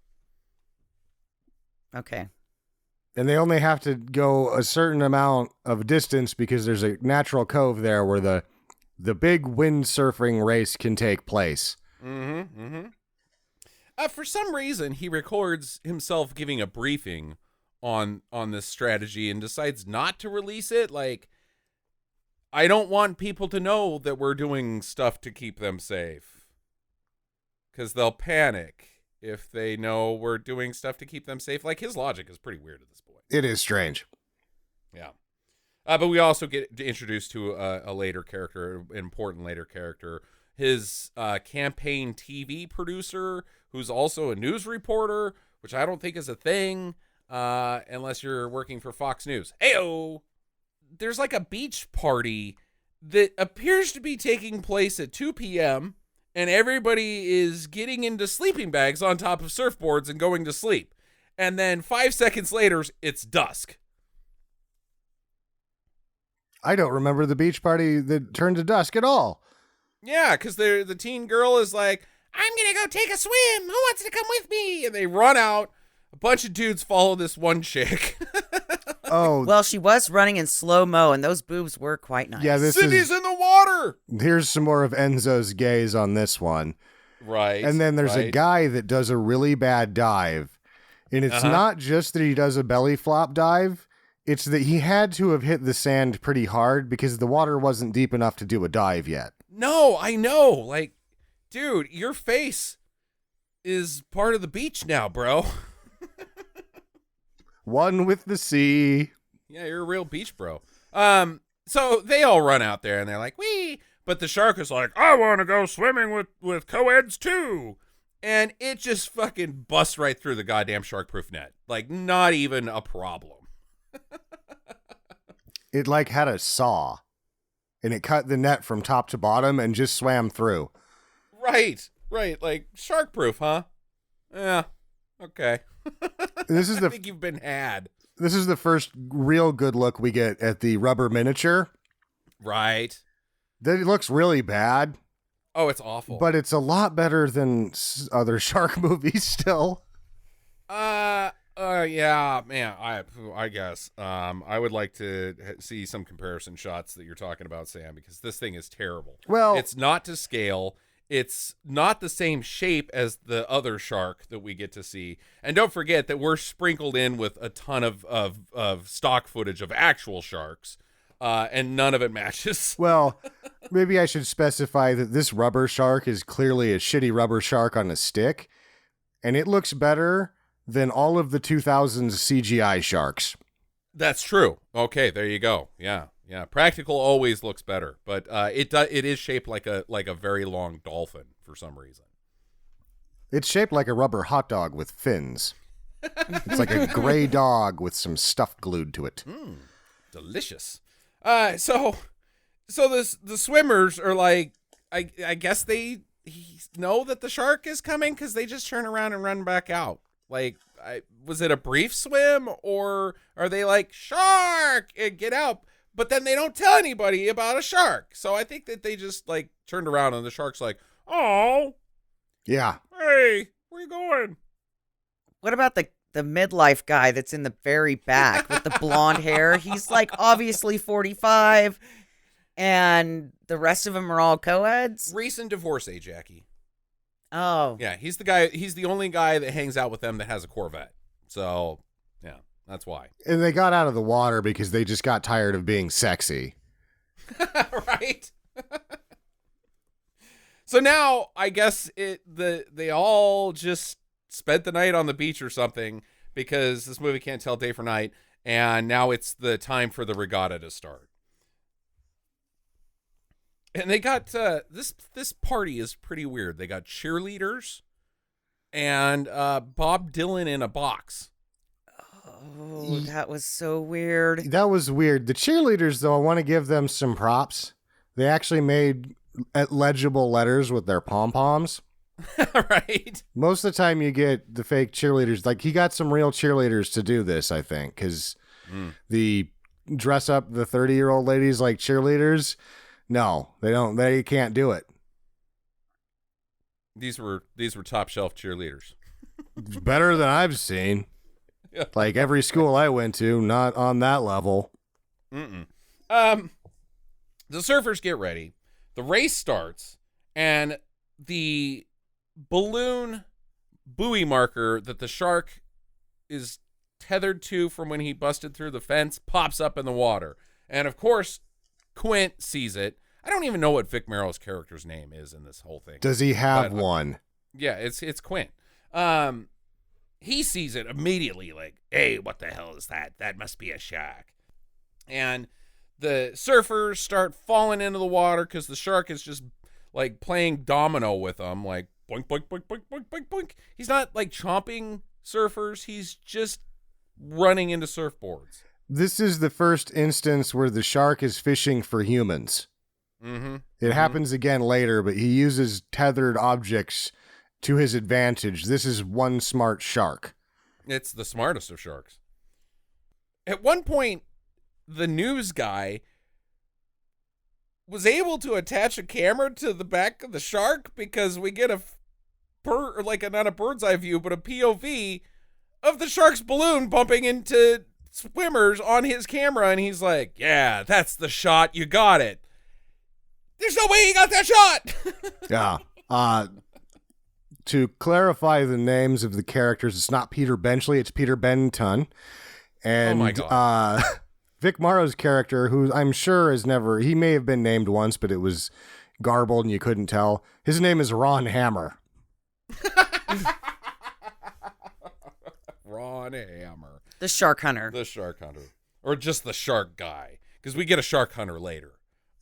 Okay. And they only have to go a certain amount of distance because there's a natural cove there where the big windsurfing race can take place. Mm-hmm, mm-hmm. For some reason, he records himself giving a briefing on this strategy and decides not to release it. Like, I don't want people to know that we're doing stuff to keep them safe, because they'll panic if they know we're doing stuff to keep them safe. Like, his logic is pretty weird at this point. It is strange. Yeah. But we also get introduced to a later character, an important later character, his campaign TV producer, who's also a news reporter, which I don't think is a thing unless you're working for Fox News. Ayo! There's like a beach party that appears to be taking place at 2 p.m., and everybody is getting into sleeping bags on top of surfboards and going to sleep. And then 5 seconds later, it's dusk. I don't remember the beach party that turned to dusk at all. Yeah, because the teen girl is like, I'm going to go take a swim. Who wants to come with me? And they run out. A bunch of dudes follow this one chick. Oh. Well, she was running in slow-mo, and those boobs were quite nice. Yeah, Cindy's in the water. Here's some more of Enzo's gaze on this one. Right. And then there's a guy that does a really bad dive. And it's not just that he does a belly flop dive. It's that he had to have hit the sand pretty hard because the water wasn't deep enough to do a dive yet. No, I know. Like, dude, your face is part of the beach now, bro. One with the sea. Yeah, you're a real beach bro. So they all run out there and they're like, wee. But the shark is like, I want to go swimming with co-eds too. And it just fucking busts right through the goddamn shark-proof net. Like, not even a problem. It like had a saw. And it cut the net from top to bottom and just swam through. Right. Like, shark-proof, huh? Yeah. Okay. This is I think you've been had. This is the first real good look we get at the rubber miniature. Right. That it looks really bad. Oh, it's awful. But it's a lot better than other shark movies still. Yeah, man, I guess. I would like to see some comparison shots that you're talking about, Sam, because this thing is terrible. Well, it's not to scale. It's not the same shape as the other shark that we get to see. And don't forget that we're sprinkled in with a ton of stock footage of actual sharks, and none of it matches. Well, maybe I should specify that this rubber shark is clearly a shitty rubber shark on a stick, and it looks better than all of the 2000s CGI sharks. That's true. Okay, there you go. Yeah. Practical always looks better, but it is shaped like a very long dolphin for some reason. It's shaped like a rubber hot dog with fins. It's like a gray dog with some stuff glued to it. Delicious. So the swimmers are like, I guess they know that the shark is coming because they just turn around and run back out. Like, was it a brief swim, or are they like, shark, and get out? But then they don't tell anybody about a shark. So I think that they just like turned around and the shark's like, oh, Yeah. hey, where you going? What about the midlife guy that's in the very back with the blonde hair? He's like obviously 45, and the rest of them are all co-eds. Recent divorcee, Jackie. Oh, Yeah, he's the guy. He's the only guy that hangs out with them that has a Corvette. So, yeah, that's why. And they got out of the water because they just got tired of being sexy. Right? So now, I guess they all just spent the night on the beach or something because this movie can't tell day for night, and now it's the time for the regatta to start. And they got this party is pretty weird. They got cheerleaders and Bob Dylan in a box. oh, that was so weird. That was weird. The cheerleaders, though, I want to give them some props. They actually made legible letters with their pom-poms. Right? Most of the time you get the fake cheerleaders. Like, he got some real cheerleaders to do this, I think, because the dress up the 30-year-old ladies like cheerleaders, no, they don't. They can't do it. These were top shelf cheerleaders. Better than I've seen. Yeah. Like every school I went to, not on that level. The surfers get ready. The race starts, and the balloon buoy marker that the shark is tethered to from when he busted through the fence pops up in the water. And of course, Quint sees it. I don't even know what Vic Merrill's character's name is in this whole thing. Does he have one? Yeah, it's Quint. He sees it immediately, like, hey, what the hell is that? That must be a shark. And the surfers start falling into the water because the shark is just like playing domino with them, like boink, boink, boink, boink, boink, boink, boink. He's not like chomping surfers. He's just running into surfboards. This is the first instance where the shark is fishing for humans. Mm-hmm. It happens again later, but he uses tethered objects to his advantage. This is one smart shark. It's the smartest of sharks. At one point, the news guy was able to attach a camera to the back of the shark because we get not a bird's eye view, but a POV of the shark's balloon bumping into swimmers on his camera, and he's like, yeah, that's the shot. You got it. There's no way he got that shot. Yeah. To clarify the names of the characters, it's not Peter Benchley, it's Peter Benton. And oh my God. Vic Morrow's character, who I'm sure he may have been named once, but it was garbled and you couldn't tell. His name is Ron Hammer. Ron Hammer. The shark hunter. The shark hunter. Or just the shark guy. Because we get a shark hunter later.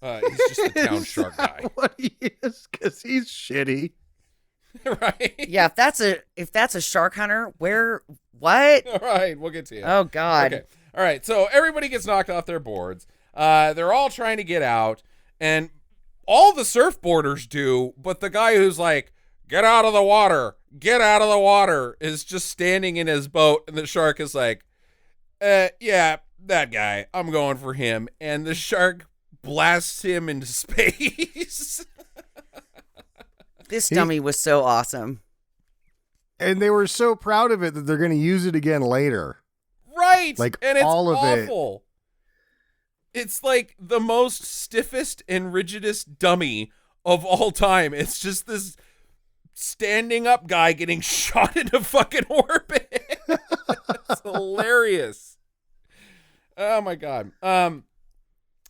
He's just the town shark guy. What he is, because he's shitty. Right? Yeah, if that's a shark hunter, what? All right, we'll get to you. Oh, God. Okay. All right, so everybody gets knocked off their boards. They're all trying to get out, and all the surfboarders do, but the guy who's like, get out of the water, is just standing in his boat, and the shark is like, yeah, that guy, I'm going for him. And the shark blasts him into space. This dummy was so awesome. And they were so proud of it that they're going to use it again later. Right. Like, and it's all of awful. It's like the most stiffest and rigidest dummy of all time. It's just this standing up guy getting shot into fucking orbit. It's hilarious. Oh my God.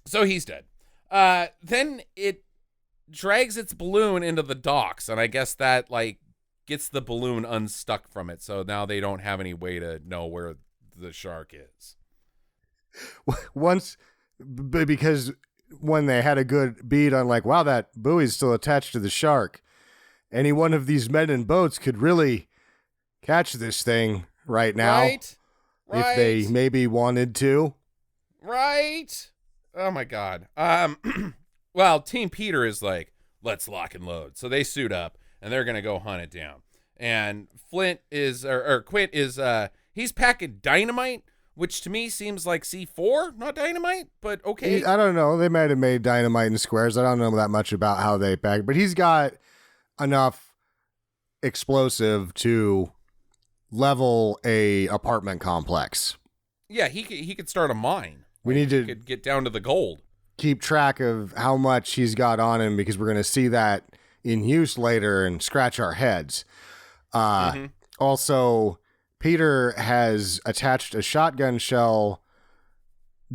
So he's dead. Then it drags its balloon into the docks, and I guess that like gets the balloon unstuck from it. So now they don't have any way to know where the shark is. because when they had a good beat on like, wow, that buoy's still attached to the shark. Any one of these men in boats could really catch this thing right now. Right. If they maybe wanted to. Right. Oh my God. Well, Team Peter is like, let's lock and load. So they suit up and they're gonna go hunt it down. And Quint is he's packing dynamite, which to me seems like C4, not dynamite, but okay. I don't know. They might have made dynamite in squares. I don't know that much about how they pack, but he's got enough explosive to level a apartment complex. Yeah, he could start a mine. We need to could get down to the gold. Keep track of how much he's got on him because we're going to see that in use later and scratch our heads. Also, Peter has attached a shotgun shell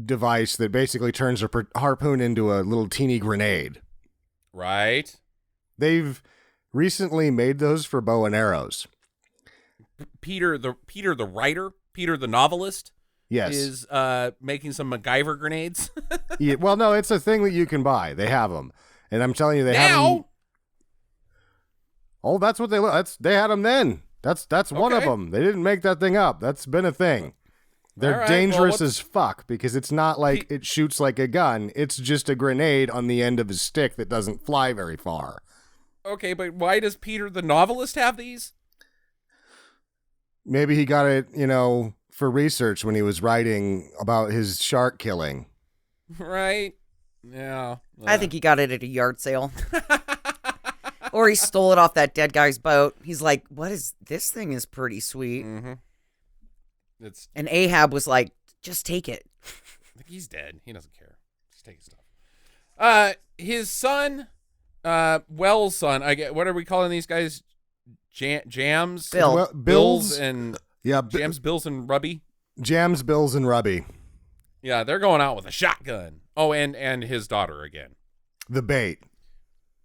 device that basically turns a harpoon into a little teeny grenade. Right. They've recently made those for bow and arrows. Peter the writer, Peter the novelist, yes, is making some MacGyver grenades. Yeah, well, no, it's a thing that you can buy. They have them, and I'm telling you, they have them. Oh, that's what they look. They had them then. That's one of them. They didn't make that thing up. That's been a thing. They're dangerous as fuck because it's not like it shoots like a gun. It's just a grenade on the end of a stick that doesn't fly very far. Okay, but why does Peter the novelist have these? Maybe he got it, for research when he was writing about his shark killing. Right. Yeah. I think he got it at a yard sale. Or he stole it off that dead guy's boat. He's like, what is this thing is pretty sweet. Mm-hmm. And Ahab was like, just take it. I think he's dead. He doesn't care. Just take his stuff. His son, Wells' son, what are we calling these guys? Jams? Bills and... Yeah. Jams, Bills, and Rubby? Jams, Bills, and Rubby. Yeah, they're going out with a shotgun. Oh, and his daughter again. The bait.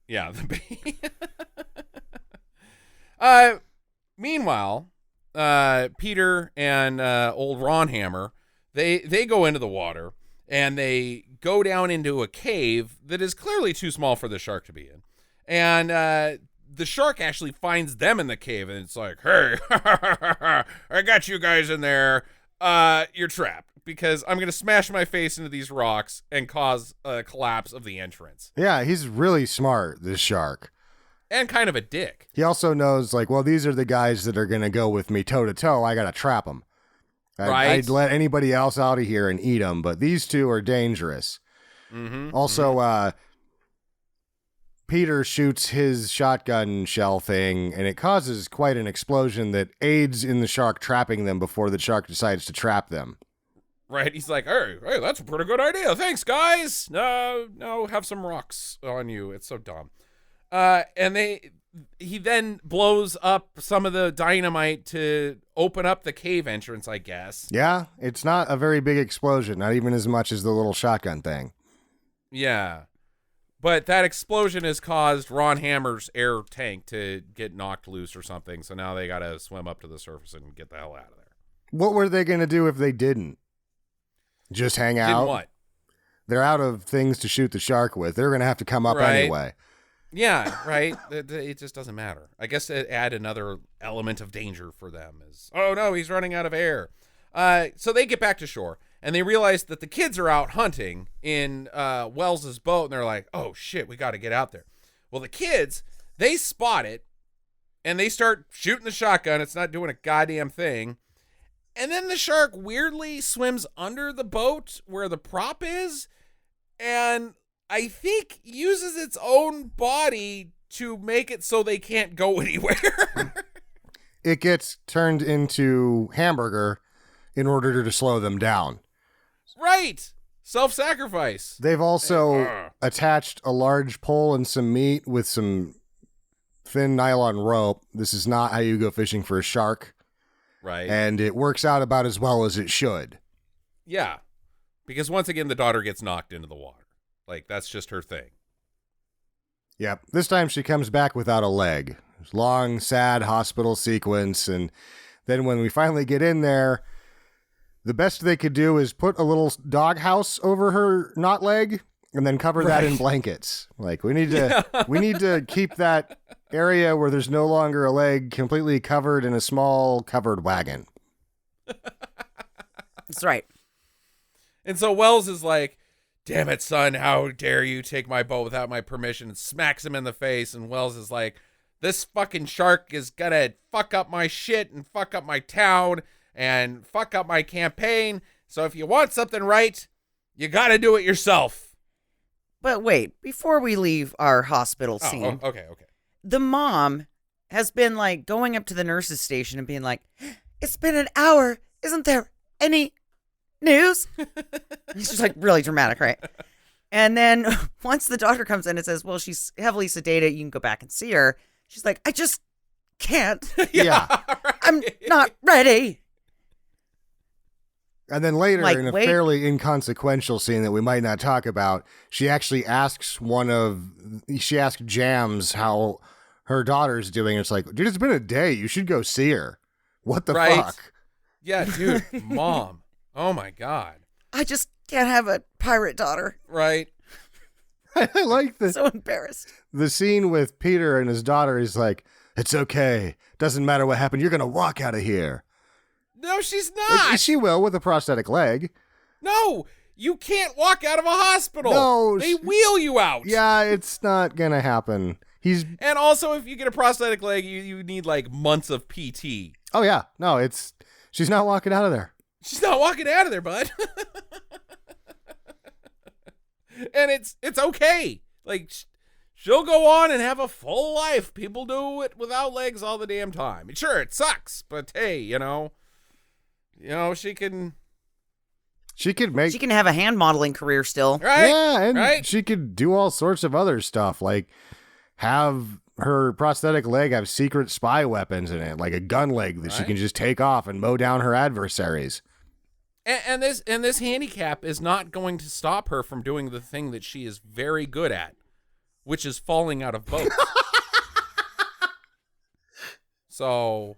Yeah, the bait. Meanwhile, Peter and old Ron Hammer, they go into the water, and they go down into a cave that is clearly too small for the shark to be in. And the shark actually finds them in the cave, and it's like, hey, I got you guys in there. You're trapped because I'm going to smash my face into these rocks and cause a collapse of the entrance. Yeah, he's really smart, this shark. And kind of a dick. He also knows, like, well, these are the guys that are going to go with me toe-to-toe. I got to trap them. Right. I'd let anybody else out of here and eat them, but these two are dangerous. Mm-hmm. Also, Peter shoots his shotgun shell thing, and it causes quite an explosion that aids in the shark trapping them before the shark decides to trap them. Right, he's like, hey, that's a pretty good idea. Thanks, guys. No, have some rocks on you. It's so dumb. And he then blows up some of the dynamite to open up the cave entrance, I guess. Yeah, it's not a very big explosion, not even as much as the little shotgun thing. Yeah. But that explosion has caused Ron Hammer's air tank to get knocked loose or something, so now they got to swim up to the surface and get the hell out of there. What were they going to do if they didn't? Just hang out? Didn't what? They're out of things to shoot the shark with. They're going to have to come up anyway. Yeah, right. It just doesn't matter. I guess it add another element of danger for them is, oh no, he's running out of air. So they get back to shore and they realize that the kids are out hunting in Wells's boat, and they're like, oh shit, we got to get out there. Well, the kids, they spot it and they start shooting the shotgun. It's not doing a goddamn thing. And then the shark weirdly swims under the boat where the prop is, and I think uses its own body to make it so they can't go anywhere. It gets turned into hamburger in order to slow them down. Right. Self-sacrifice. They've also attached a large pole and some meat with some thin nylon rope. This is not how you go fishing for a shark. Right. And it works out about as well as it should. Yeah. Because once again, the daughter gets knocked into the water. Like, that's just her thing. Yep. This time she comes back without a leg. Long, sad hospital sequence. And then when we finally get in there, The best they could do is put a little dog house over her not leg and then cover that in blankets. Like we need to keep that area where there's no longer a leg completely covered in a small covered wagon. That's right. And so Wells is like, damn it, son, how dare you take my boat without my permission, and smacks him in the face. And Wells is like, this fucking shark is gonna fuck up my shit and fuck up my town and fuck up my campaign. So if you want something right, you gotta do it yourself. But wait, before we leave our hospital scene, Okay. the mom has been like going up to the nurse's station and being like, it's been an hour. Isn't there any news? It's just like really dramatic, right? And then once the doctor comes in and says, well, she's heavily sedated, you can go back and see her. She's like, I just can't. Yeah. Right. I'm not ready. And then later, Like, in a wait. fairly inconsequential scene that we might not talk about, she actually asks Jams how her daughter's doing. It's like, dude, it's been a day. You should go see her. What the fuck? Yeah, dude, mom. Oh my God. I just can't have a pirate daughter. Right. I like So embarrassed. the scene with Peter and his daughter. He's like, it's okay. Doesn't matter what happened. You're going to walk out of here. No, she's not. She will with a prosthetic leg. No, you can't walk out of a hospital. No, they wheel you out. Yeah, it's not going to happen. And also, if you get a prosthetic leg, you need like months of PT. Oh, yeah. No, she's not walking out of there. She's not walking out of there, bud. And it's okay. Like, she'll go on and have a full life. People do it without legs all the damn time. Sure, it sucks, but hey, she can. She can have a hand modeling career still. Right? Yeah, and right? she could do all sorts of other stuff, like have her prosthetic leg have secret spy weapons in it, like a gun leg that she can just take off and mow down her adversaries. And this handicap is not going to stop her from doing the thing that she is very good at, which is falling out of boats. So,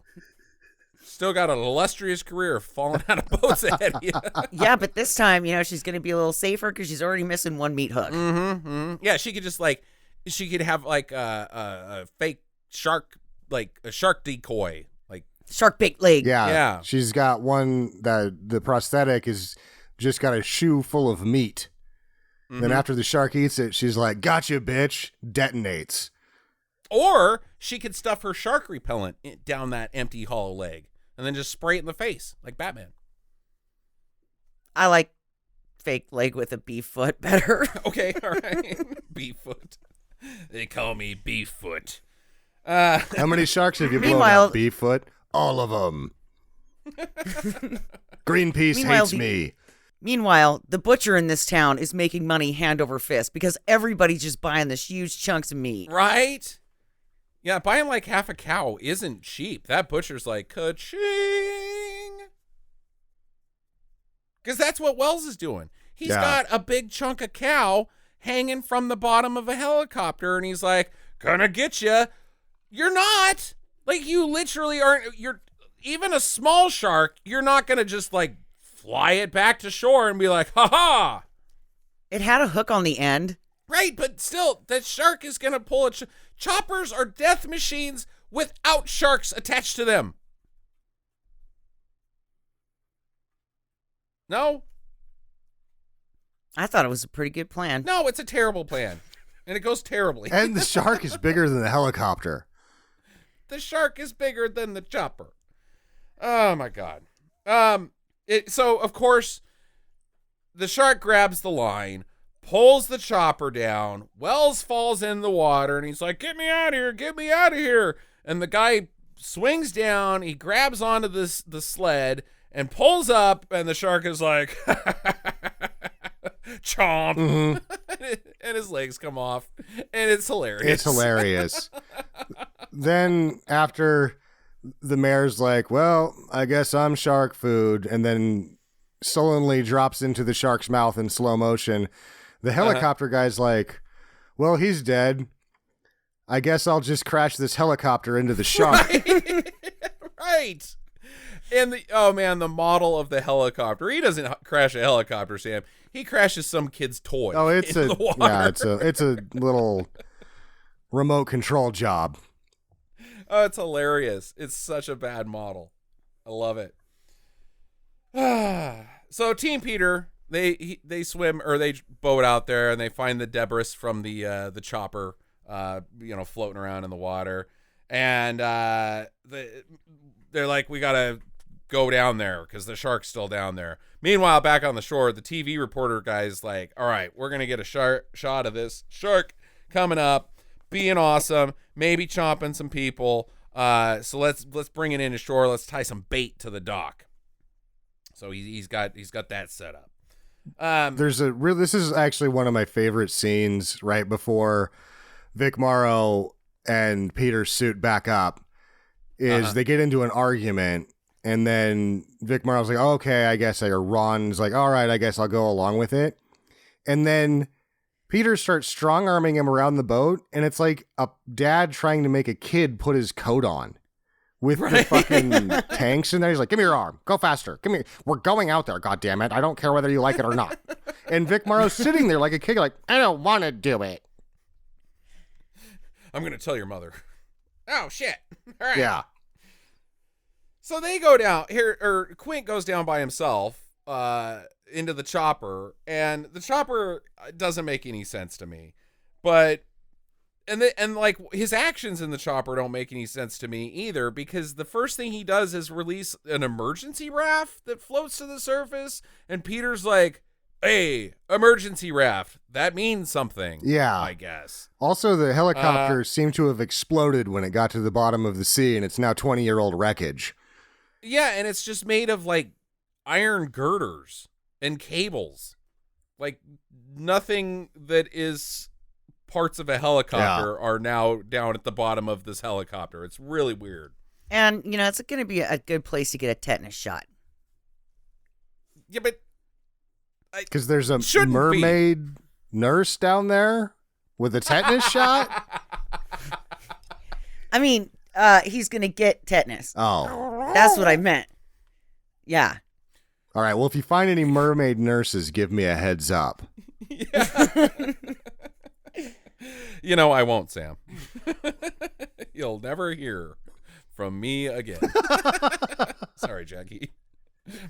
still got an illustrious career of falling out of boats ahead of you. Yeah, but this time, she's going to be a little safer because she's already missing one meat hook. Yeah, she could just she could have like a fake shark, like a shark decoy, like shark bait leg. Yeah. She's got one that the prosthetic is just got a shoe full of meat. Then after the shark eats it, she's like, gotcha, bitch, detonates. Or she could stuff her shark repellent down that empty hollow leg and then just spray it in the face like Batman. I like fake leg with a beef foot better. Okay, all right. Beeffoot. They call me Beeffoot. How many sharks have you blown Meanwhile- up, Beeffoot? All of them. Greenpeace Meanwhile, hates me. Meanwhile, the butcher in this town is making money hand over fist because everybody's just buying this huge chunks of meat. Right? Yeah, buying like half a cow isn't cheap. That butcher's like, ka-ching. Because that's what Wells is doing. He's got a big chunk of cow hanging from the bottom of a helicopter, and he's like, gonna get you. You're not. Like, you literally aren't. Even a small shark, you're not gonna just like fly it back to shore and be like, ha-ha. It had a hook on the end. Right, but still, that shark is going to pull it. Choppers are death machines without sharks attached to them. No? I thought it was a pretty good plan. No, it's a terrible plan. And it goes terribly. And the shark is bigger than the helicopter. The shark is bigger than the chopper. Oh, my God. So, of course, the shark grabs the line, pulls the chopper down. Wells falls in the water, and he's like, get me out of here, get me out of here. And the guy swings down, he grabs onto the sled, and pulls up, and the shark is like, chomp. And his legs come off, and it's hilarious. It's hilarious. Then after the mayor's like, well, I guess I'm shark food, and then sullenly drops into the shark's mouth in slow motion. The helicopter guy's like, well, he's dead. I guess I'll just crash this helicopter into the shark. Right. And the model of the helicopter. He doesn't crash a helicopter, Sam. He crashes some kid's toy. Oh, it's into the water. it's a little remote control job. Oh, it's hilarious. It's such a bad model. I love it. So Team Peter, they swim or they boat out there and they find the debris from the chopper, floating around in the water, and they're like, we gotta go down there because the shark's still down there. Meanwhile, back on the shore, the TV reporter guy's like, all right, we're gonna get a shot of this shark coming up, being awesome, maybe chomping some people. So let's bring it into shore. Let's tie some bait to the dock. So he's got that set up. This is actually one of my favorite scenes right before Vic Morrow and Peter suit back up. They get into an argument, and then Vic Morrow's like, oh, okay, I guess, or Ron's like, all right, I guess I'll go along with it. And then Peter starts strong-arming him around the boat, and it's like a dad trying to make a kid put his coat on with the fucking tanks in there. He's like, give me your arm. Go faster. Give me. We're going out there, goddammit. I don't care whether you like it or not. And Vic Morrow's sitting there like a kid, like, I don't want to do it. I'm going to tell your mother. Oh, shit. All right. Yeah. So they go down here, or Quint goes down by himself into the chopper, and the chopper doesn't make any sense to me. But and like his actions in the chopper don't make any sense to me either, because the first thing he does is release an emergency raft that floats to the surface, and Peter's like, hey, emergency raft. That means something. Yeah. I guess. Also, the helicopter seemed to have exploded when it got to the bottom of the sea, and it's now 20-year-old wreckage. Yeah, and it's just made of like iron girders and cables. Like nothing that is parts of a helicopter are now down at the bottom of this helicopter. It's really weird. And, it's going to be a good place to get a tetanus shot. Yeah, but because there's a mermaid nurse down there with a tetanus shot. I mean, he's going to get tetanus. Oh. That's what I meant. Yeah. All right. Well, if you find any mermaid nurses, give me a heads up. I won't, Sam. You'll never hear from me again. Sorry, Jackie.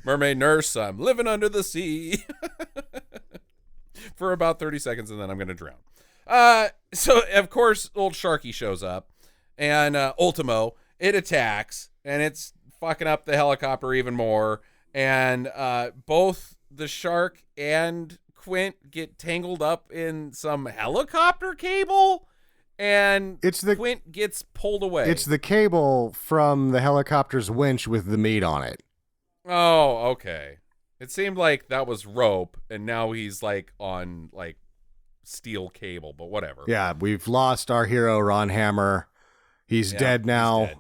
Mermaid nurse, I'm living under the sea for about 30 seconds, and then I'm going to drown. So, of course, old Sharky shows up, and Ultimo, it attacks, and it's fucking up the helicopter even more, and both the shark and Quint get tangled up in some helicopter cable, and Quint gets pulled away. It's the cable from the helicopter's winch with the meat on it. Oh, okay. It seemed like that was rope, and now he's like on like steel cable, but whatever. Yeah, we've lost our hero, Ron Hammer. He's dead now. He's dead.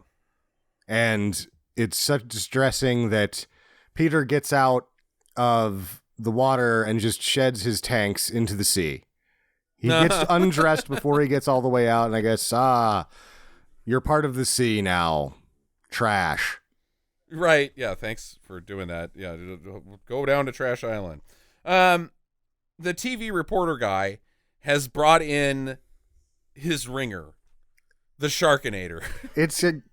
And it's such distressing that Peter gets out of the water and just sheds his tanks into the sea. He gets undressed before he gets all the way out, and I guess, you're part of the sea now. Trash. Right. Yeah, thanks for doing that. Yeah, go down to Trash Island. The TV reporter guy has brought in his ringer, the Sharkinator. It's a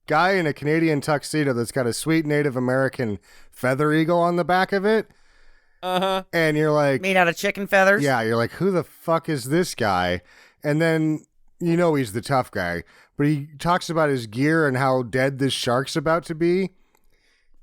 guy in a Canadian tuxedo that's got a sweet Native American feather eagle on the back of it. Uh-huh. And you're like... made out of chicken feathers? Yeah, you're like, who the fuck is this guy? And then, he's the tough guy. But he talks about his gear and how dead this shark's about to be.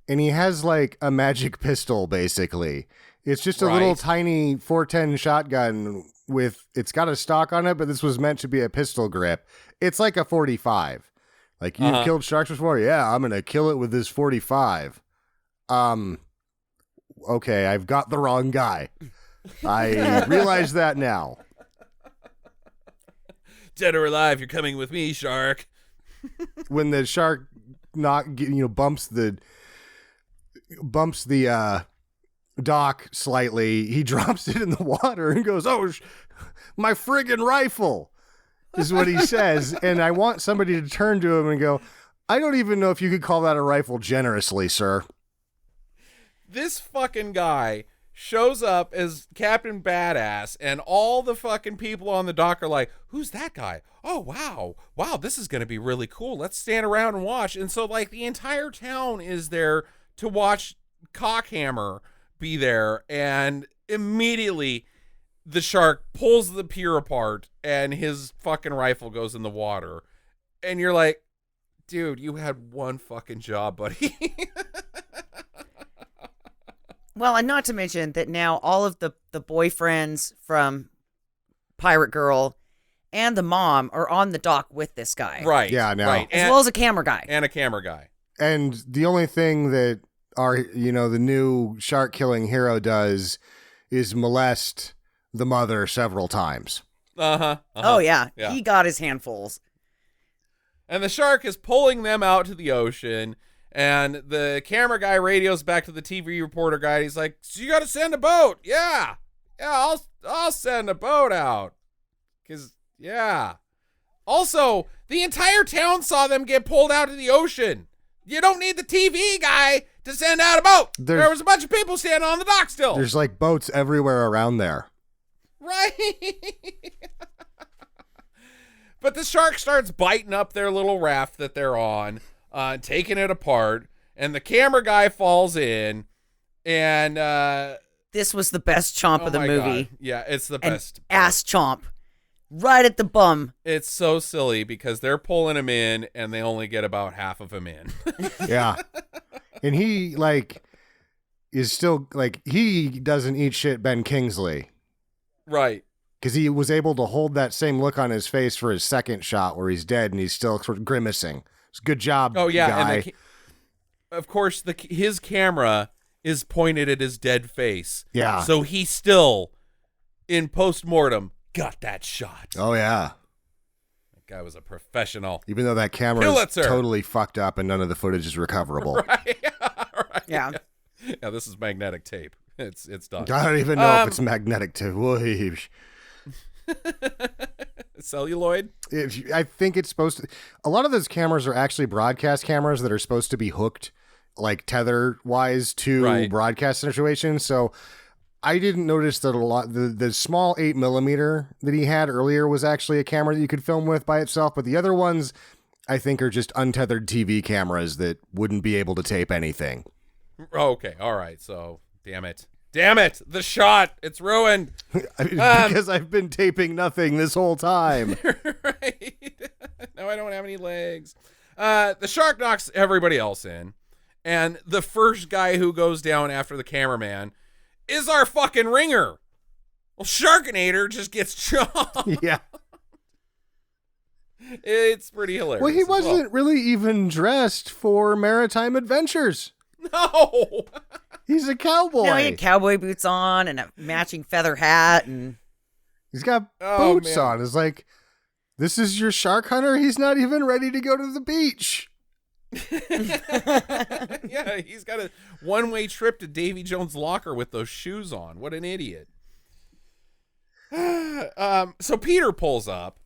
And he has, like, a magic pistol, basically. It's just a little tiny 410 shotgun with... It's got a stock on it, but this was meant to be a pistol grip. It's like a 45. Like, you've killed sharks before? Yeah, I'm going to kill it with this 45. Okay, I've got the wrong guy. I realize that now. Dead or alive, you're coming with me, shark. When the shark bumps the dock slightly, he drops it in the water and goes, "Oh, my friggin' rifle," is what he says. And I want somebody to turn to him and go, I don't even know if you could call that a rifle generously, sir. This fucking guy shows up as Captain Badass, and all the fucking people on the dock are like, who's that guy? Oh, wow, this is going to be really cool. Let's stand around and watch. And so, like, the entire town is there to watch Cockhammer be there, and immediately the shark pulls the pier apart, and his fucking rifle goes in the water. And you're like, dude, you had one fucking job, buddy. Well, and not to mention that now all of the boyfriends from Pirate Girl and the mom are on the dock with this guy. Right. Yeah, no. Right. As well as a camera guy. And a camera guy. And the only thing that the new shark killing hero does is molest the mother several times. Oh, yeah. He got his handfuls. And the shark is pulling them out to the ocean. And the camera guy radios back to the TV reporter guy. He's like, so you got to send a boat. Yeah, I'll send a boat out. Also, the entire town saw them get pulled out of the ocean. You don't need the TV guy to send out a boat. There was a bunch of people standing on the dock still. There's like boats everywhere around there. Right. But the shark starts biting up their little raft that they're on. Taking it apart, and the camera guy falls in, and this was the best chomp of the movie. God. Yeah, it's the best. Ass chomp. Right at the bum. It's so silly because they're pulling him in, and they only get about half of him in. Yeah. And he, is still, he doesn't eat shit Ben Kingsley. Right. Because he was able to hold that same look on his face for his second shot where he's dead, and he's still sort of grimacing. Good job, oh yeah, guy. And of course his camera is pointed at his dead face. Yeah. So he still, in post-mortem, got that shot. Oh yeah. That guy was a professional. Even though that camera is totally fucked up and none of the footage is recoverable. Right. Right. Yeah. Yeah, this is magnetic tape. It's done. I don't even know if it's magnetic tape. Celluloid? I think it's supposed to. A lot of those cameras are actually broadcast cameras that are supposed to be hooked, tether wise to broadcast situations. So I didn't notice that a lot. The small 8mm that he had earlier was actually a camera that you could film with by itself, but the other ones I think are just untethered TV cameras that wouldn't be able to tape anything. Okay, all right. So damn it, the shot, it's ruined. Because I've been taping nothing this whole time. Right. Now I don't have any legs. The shark knocks everybody else in, and the first guy who goes down after the cameraman is our fucking ringer. Well, Sharkinator just gets chopped. Yeah. It's pretty hilarious. Well, he wasn't really even dressed for maritime adventures. No. He's a cowboy. No, he had cowboy boots on and a matching feather hat, and he's got boots on. It's like, this is your shark hunter? He's not even ready to go to the beach. Yeah, he's got a one-way trip to Davy Jones' locker with those shoes on. What an idiot. So Peter pulls up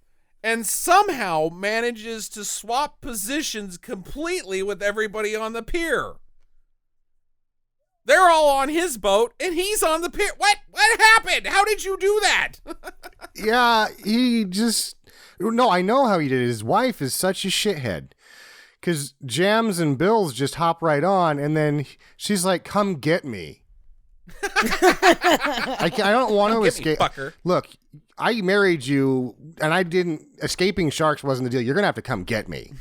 and somehow manages to swap positions completely with everybody on the pier. They're all on his boat, and he's on the pier. What happened? How did you do that? Yeah, No, I know how he did it. His wife is such a shithead. Because Jams and Bills just hop right on, and then she's like, come get me. I don't want to escape. Fucker. Look, I married you, and I didn't. Escaping sharks wasn't the deal. You're going to have to come get me.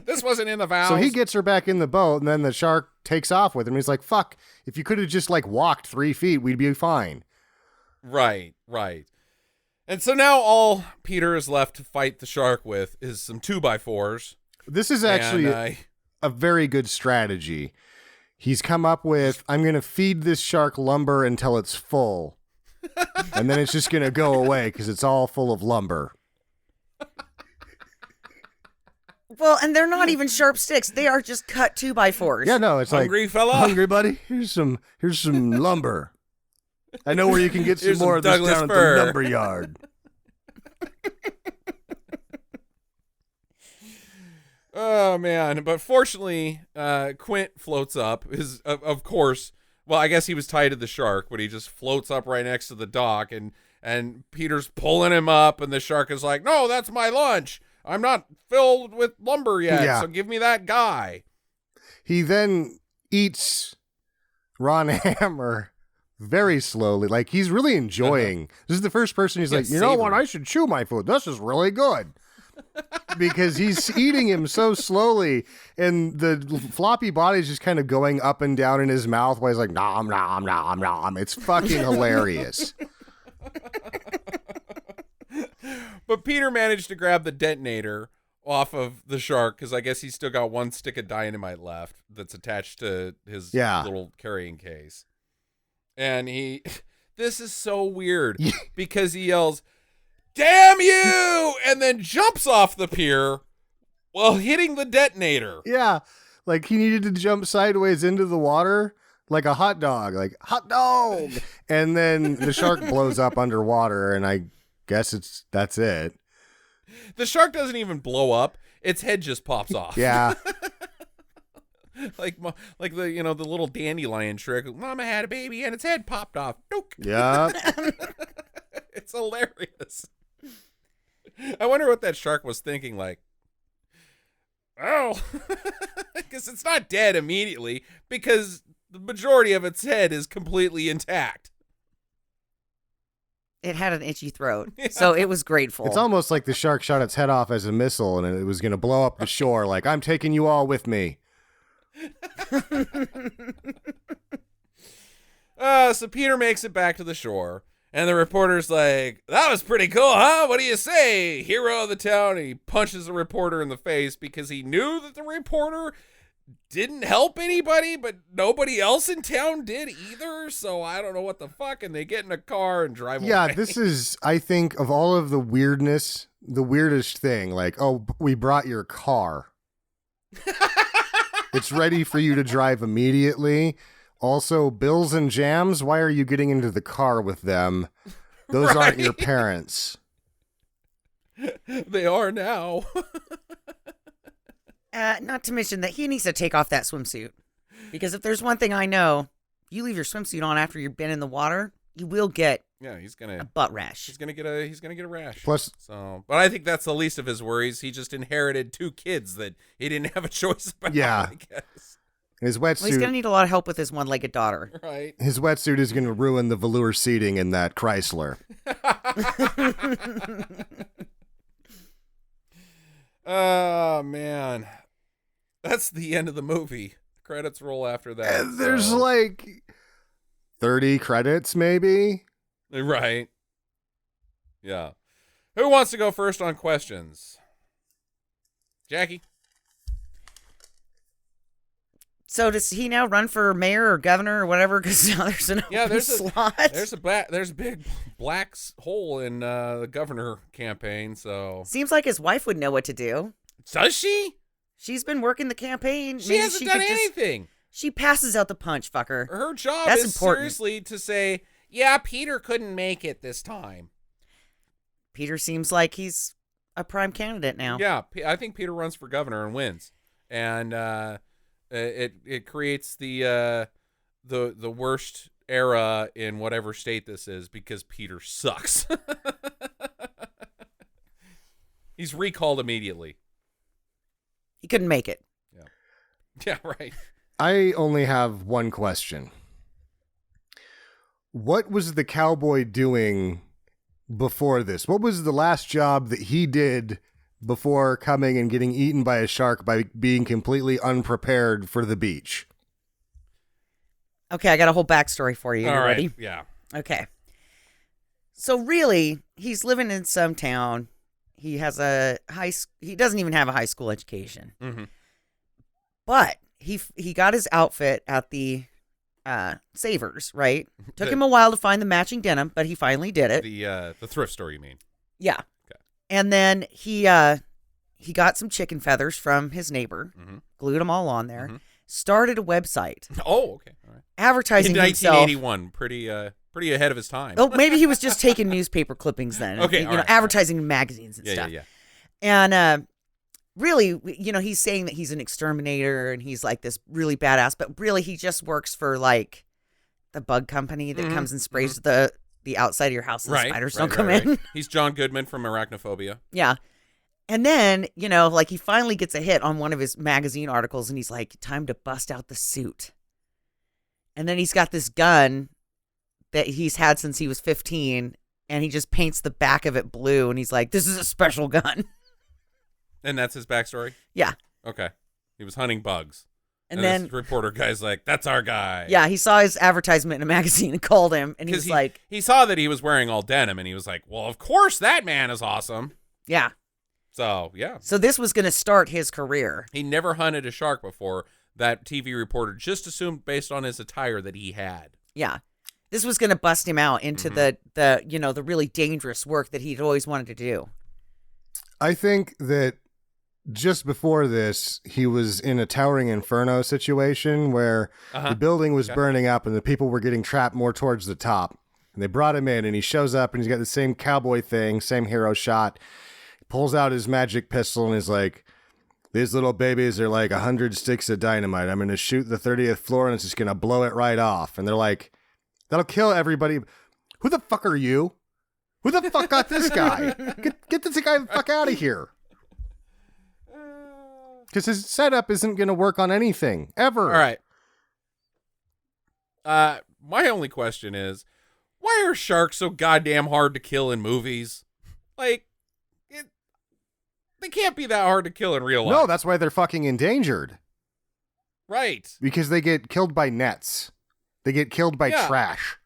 This wasn't in the vows. So he gets her back in the boat, and then the shark takes off with him. He's like, fuck, if you could have just walked 3 feet, we'd be fine. Right. And so now all Peter is left to fight the shark with is some 2x4s. This is actually a very good strategy. He's come up with, I'm going to feed this shark lumber until it's full. And then it's just going to go away because it's all full of lumber. well, and they're not even sharp sticks. They are just cut 2x4s. Yeah, no, it's hungry fella. Hungry buddy. Here's some lumber. I know where you can get some Here's more of this Douglas down fir. at the lumber yard. Oh man! But fortunately, Quint floats up. Of course. Well, I guess he was tied to the shark, but he just floats up right next to the dock, and Peter's pulling him up, and the shark is like, "No, that's my lunch. I'm not filled with lumber yet, so give me that guy." He then eats Ron Hammer very slowly. Like, he's really enjoying. This is the first person he's like, you know what? I should chew my food. This is really good. Because he's eating him so slowly, and the floppy body is just kind of going up and down in his mouth while he's like, nom, nom, nom, nom. It's fucking hilarious. But Peter managed to grab the detonator off of the shark, because I guess he's still got one stick of dynamite left that's attached to his little carrying case. And this is so weird, because he yells, "Damn you!" and then jumps off the pier while hitting the detonator. Yeah, like he needed to jump sideways into the water like a hot dog, like hot dog. And then the shark blows up underwater, and I guess that's it. The shark doesn't even blow up. Its head just pops off. Yeah. like the the little dandelion trick. Mama had a baby and its head popped off. Nope. Yeah. It's hilarious. I wonder what that shark was thinking, like, oh, because it's not dead immediately, because the majority of its head is completely intact. It had an itchy throat, so it was grateful. It's almost like the shark shot its head off as a missile, and it was going to blow up the shore, like, I'm taking you all with me. So Peter makes it back to the shore, and the reporter's like, "That was pretty cool, huh? What do you say, hero of the town?" And he punches the reporter in the face because he knew that the reporter didn't help anybody, but nobody else in town did either. So I don't know what the fuck. And they get in a car and drive away. Yeah, this is, I think, of all of the weirdness, the weirdest thing. Like, oh, we brought your car. It's ready for you to drive immediately. Also, Bills and Jams, why are you getting into the car with them? Those aren't your parents. They are now. Not to mention that he needs to take off that swimsuit. Because if there's one thing I know, you leave your swimsuit on after you've been in the water, you will get a butt rash. He's gonna get a rash. Plus, but I think that's the least of his worries. He just inherited 2 kids that he didn't have a choice about. Yeah. I guess. His wetsuit. Well, he's gonna need a lot of help with his one-legged daughter. Right. His wetsuit is gonna ruin the velour seating in that Chrysler. Oh man. That's the end of the movie. Credits roll after that. And there's like 30 credits, maybe. Right. Yeah. Who wants to go first on questions? Jackie? So does he now run for mayor or governor or whatever? Because now there's an open slot. There's a big black hole in the governor campaign. So seems like his wife would know what to do. Does she? She's been working the campaign. She hasn't done anything. She passes out the punch, fucker. Her job That's is important. Seriously to say, yeah, Peter couldn't make it this time. Peter seems like he's a prime candidate now. Yeah, I think Peter runs for governor and wins, and it creates the worst era in whatever state this is because Peter sucks. He's recalled immediately. He couldn't make it. Yeah, right. I only have one question. What was the cowboy doing before this? What was the last job that he did before coming and getting eaten by a shark by being completely unprepared for the beach? Okay, I got a whole backstory for you. All You right. ready? Yeah. Okay. So really, he's living in some town. He has he doesn't even have a high school education. Mm-hmm. But he got his outfit at the Savers, right? Took him a while to find the matching denim, but he finally did it. The thrift store, you mean? Yeah. Okay. And then he got some chicken feathers from his neighbor, glued them all on there, started a website. Oh, okay. All right. Advertising in himself. 1981, pretty ahead of his time. Oh, maybe he was just taking newspaper clippings then. Okay, you all know, right, advertising in magazines and stuff. Yeah. And really, he's saying that he's an exterminator and he's like this really badass, but really he just works for like the bug company that comes and sprays the outside of your house and the spiders don't come in. He's John Goodman from Arachnophobia. Yeah. And then, like he finally gets a hit on one of his magazine articles and he's like, time to bust out the suit. And then he's got this gun that he's had since he was 15 and he just paints the back of it blue and he's like, this is a special gun. And that's his backstory? Yeah. Okay. He was hunting bugs. And then this reporter guy's like, that's our guy. Yeah, he saw his advertisement in a magazine and called him and he was like, he saw that he was wearing all denim and he was like, well, of course that man is awesome. Yeah. So, yeah. So this was going to start his career. He never hunted a shark before. That TV reporter just assumed based on his attire that he had. Yeah. This was going to bust him out into the really dangerous work that he'd always wanted to do. I think that just before this, he was in a towering inferno situation where the building was burning up and the people were getting trapped more towards the top. And they brought him in and he shows up and he's got the same cowboy thing, same hero shot. He pulls out his magic pistol and he's like, these little babies are like 100 sticks of dynamite. I'm going to shoot the 30th floor and it's just going to blow it right off. And they're like, that'll kill everybody. Who the fuck are you? Who the fuck got this guy? Get this guy the fuck out of here. Because his setup isn't going to work on anything, ever. All right. My only question is, why are sharks so goddamn hard to kill in movies? Like, they can't be that hard to kill in real life. No, that's why they're fucking endangered. Right. Because they get killed by nets. They get killed by trash.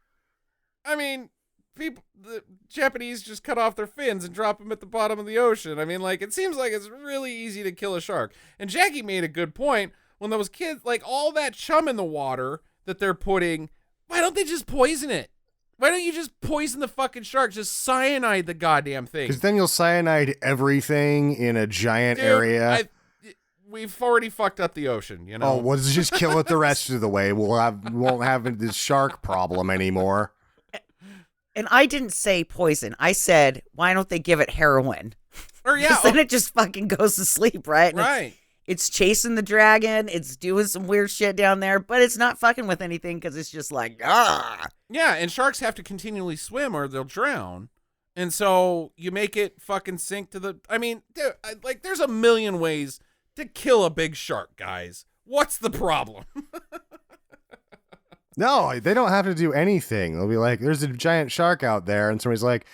I mean, the Japanese just cut off their fins and drop them at the bottom of the ocean. I mean, like, it seems like it's really easy to kill a shark. And Jackie made a good point when those kids, like, all that chum in the water that they're putting, why don't they just poison it? Why don't you just poison the fucking shark? Just cyanide the goddamn thing. Because then you'll cyanide everything in a giant area. We've already fucked up the ocean, you know? Oh, well, let's just kill it the rest of the way. We won't have this shark problem anymore. And I didn't say poison. I said, why don't they give it heroin? Or yeah. Because then it just fucking goes to sleep, right? And right. It's chasing the dragon. It's doing some weird shit down there, but it's not fucking with anything because it's just like, ah. Yeah, and sharks have to continually swim or they'll drown. And so you make it fucking sink to the... I mean, there's a million ways to kill a big shark, guys. What's the problem? No, they don't have to do anything. They'll be like, there's a giant shark out there. And somebody's like,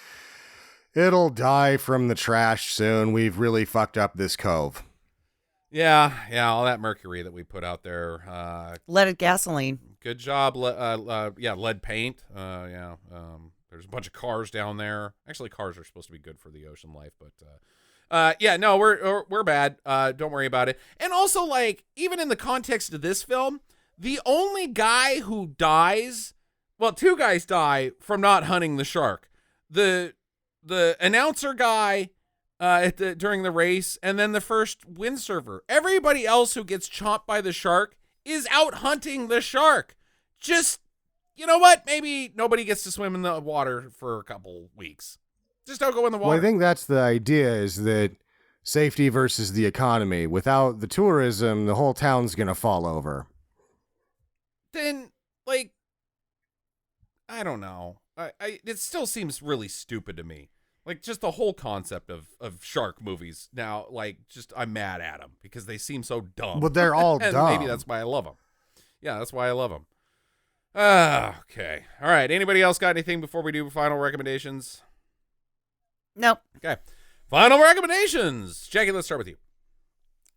it'll die from the trash soon. We've really fucked up this cove. Yeah, all that mercury that we put out there. Leaded gasoline. Good job. Lead paint. There's a bunch of cars down there. Actually, cars are supposed to be good for the ocean life, but we're bad. Don't worry about it. And also, like, even in the context of this film, the only guy who dies, well, two guys die from not hunting the shark. The announcer guy during the race, and then the first windsurfer. Everybody else who gets chomped by the shark is out hunting the shark. Just, you know what? Maybe nobody gets to swim in the water for a couple weeks. Just don't go in the water. Well, I think that's the idea, is that safety versus the economy. Without the tourism, the whole town's going to fall over. Then, like, I don't know. It still seems really stupid to me. Like, just the whole concept of shark movies now, like, just I'm mad at them because they seem so dumb. But they're all and dumb. Maybe that's why I love them. Yeah, that's why I love them. Okay. All right. Anybody else got anything before we do final recommendations? Nope. Okay. Final recommendations. Jackie, let's start with you.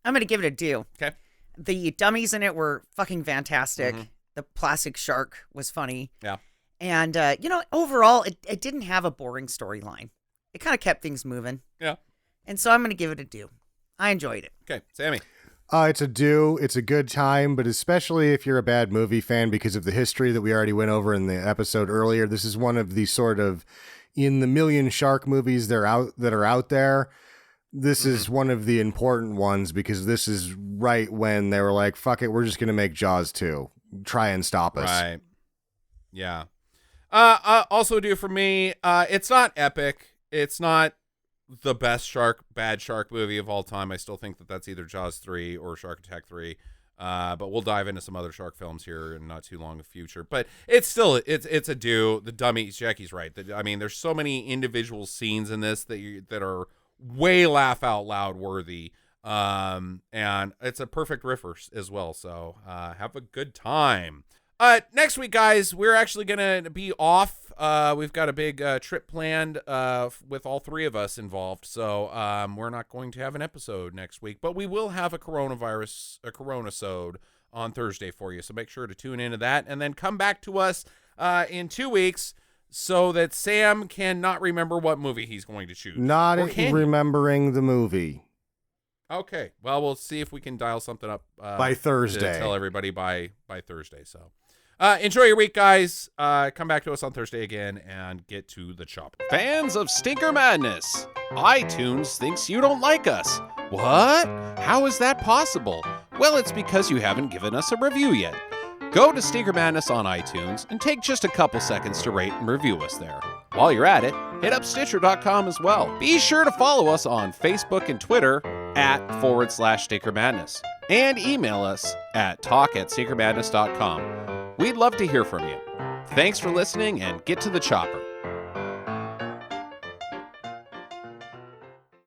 I'm going to give it a do. Okay. The dummies in it were fucking fantastic. Mm-hmm. The plastic shark was funny. Yeah. And, overall, it didn't have a boring storyline. It kind of kept things moving. Yeah. And so I'm going to give it a do. I enjoyed it. Okay. Sammy. It's a do. It's a good time, but especially if you're a bad movie fan, because of the history that we already went over in the episode earlier, this is one of the sort of in the million shark movies that are out there. This is one of the important ones because this is right when they were like, fuck it, we're just going to make Jaws 2. Try and stop us. Right. Yeah. Also do for me, it's not epic. It's not the best bad shark movie of all time. I still think that that's either Jaws 3 or Shark Attack 3. But we'll dive into some other shark films here in not too long a future. But it's still, it's a do. The dummies, Jackie's right. I mean, there's so many individual scenes in this that are way laugh out loud worthy. And it's a perfect riffer as well. So have a good time. Next week, guys, we're actually going to be off. We've got a big trip planned with all three of us involved. So we're not going to have an episode next week, but we will have a Corona-sode on Thursday for you. So make sure to tune into that and then come back to us in 2 weeks so that Sam can not remember what movie he's going to choose. Not remembering the movie. Okay. Well, we'll see if we can dial something up by Thursday. To tell everybody by Thursday. So enjoy your week, guys. Come back to us on Thursday again and get to the chopper. Fans of Stinker Madness, iTunes thinks you don't like us. What? How is that possible? Well, it's because you haven't given us a review yet. Go to Stinker Madness on iTunes and take just a couple seconds to rate and review us there. While you're at it, hit up Stitcher.com as well. Be sure to follow us on Facebook and Twitter @/Stinker Madness and email us at talk@stinkermadness.com. We'd love to hear from you. Thanks for listening and get to the chopper.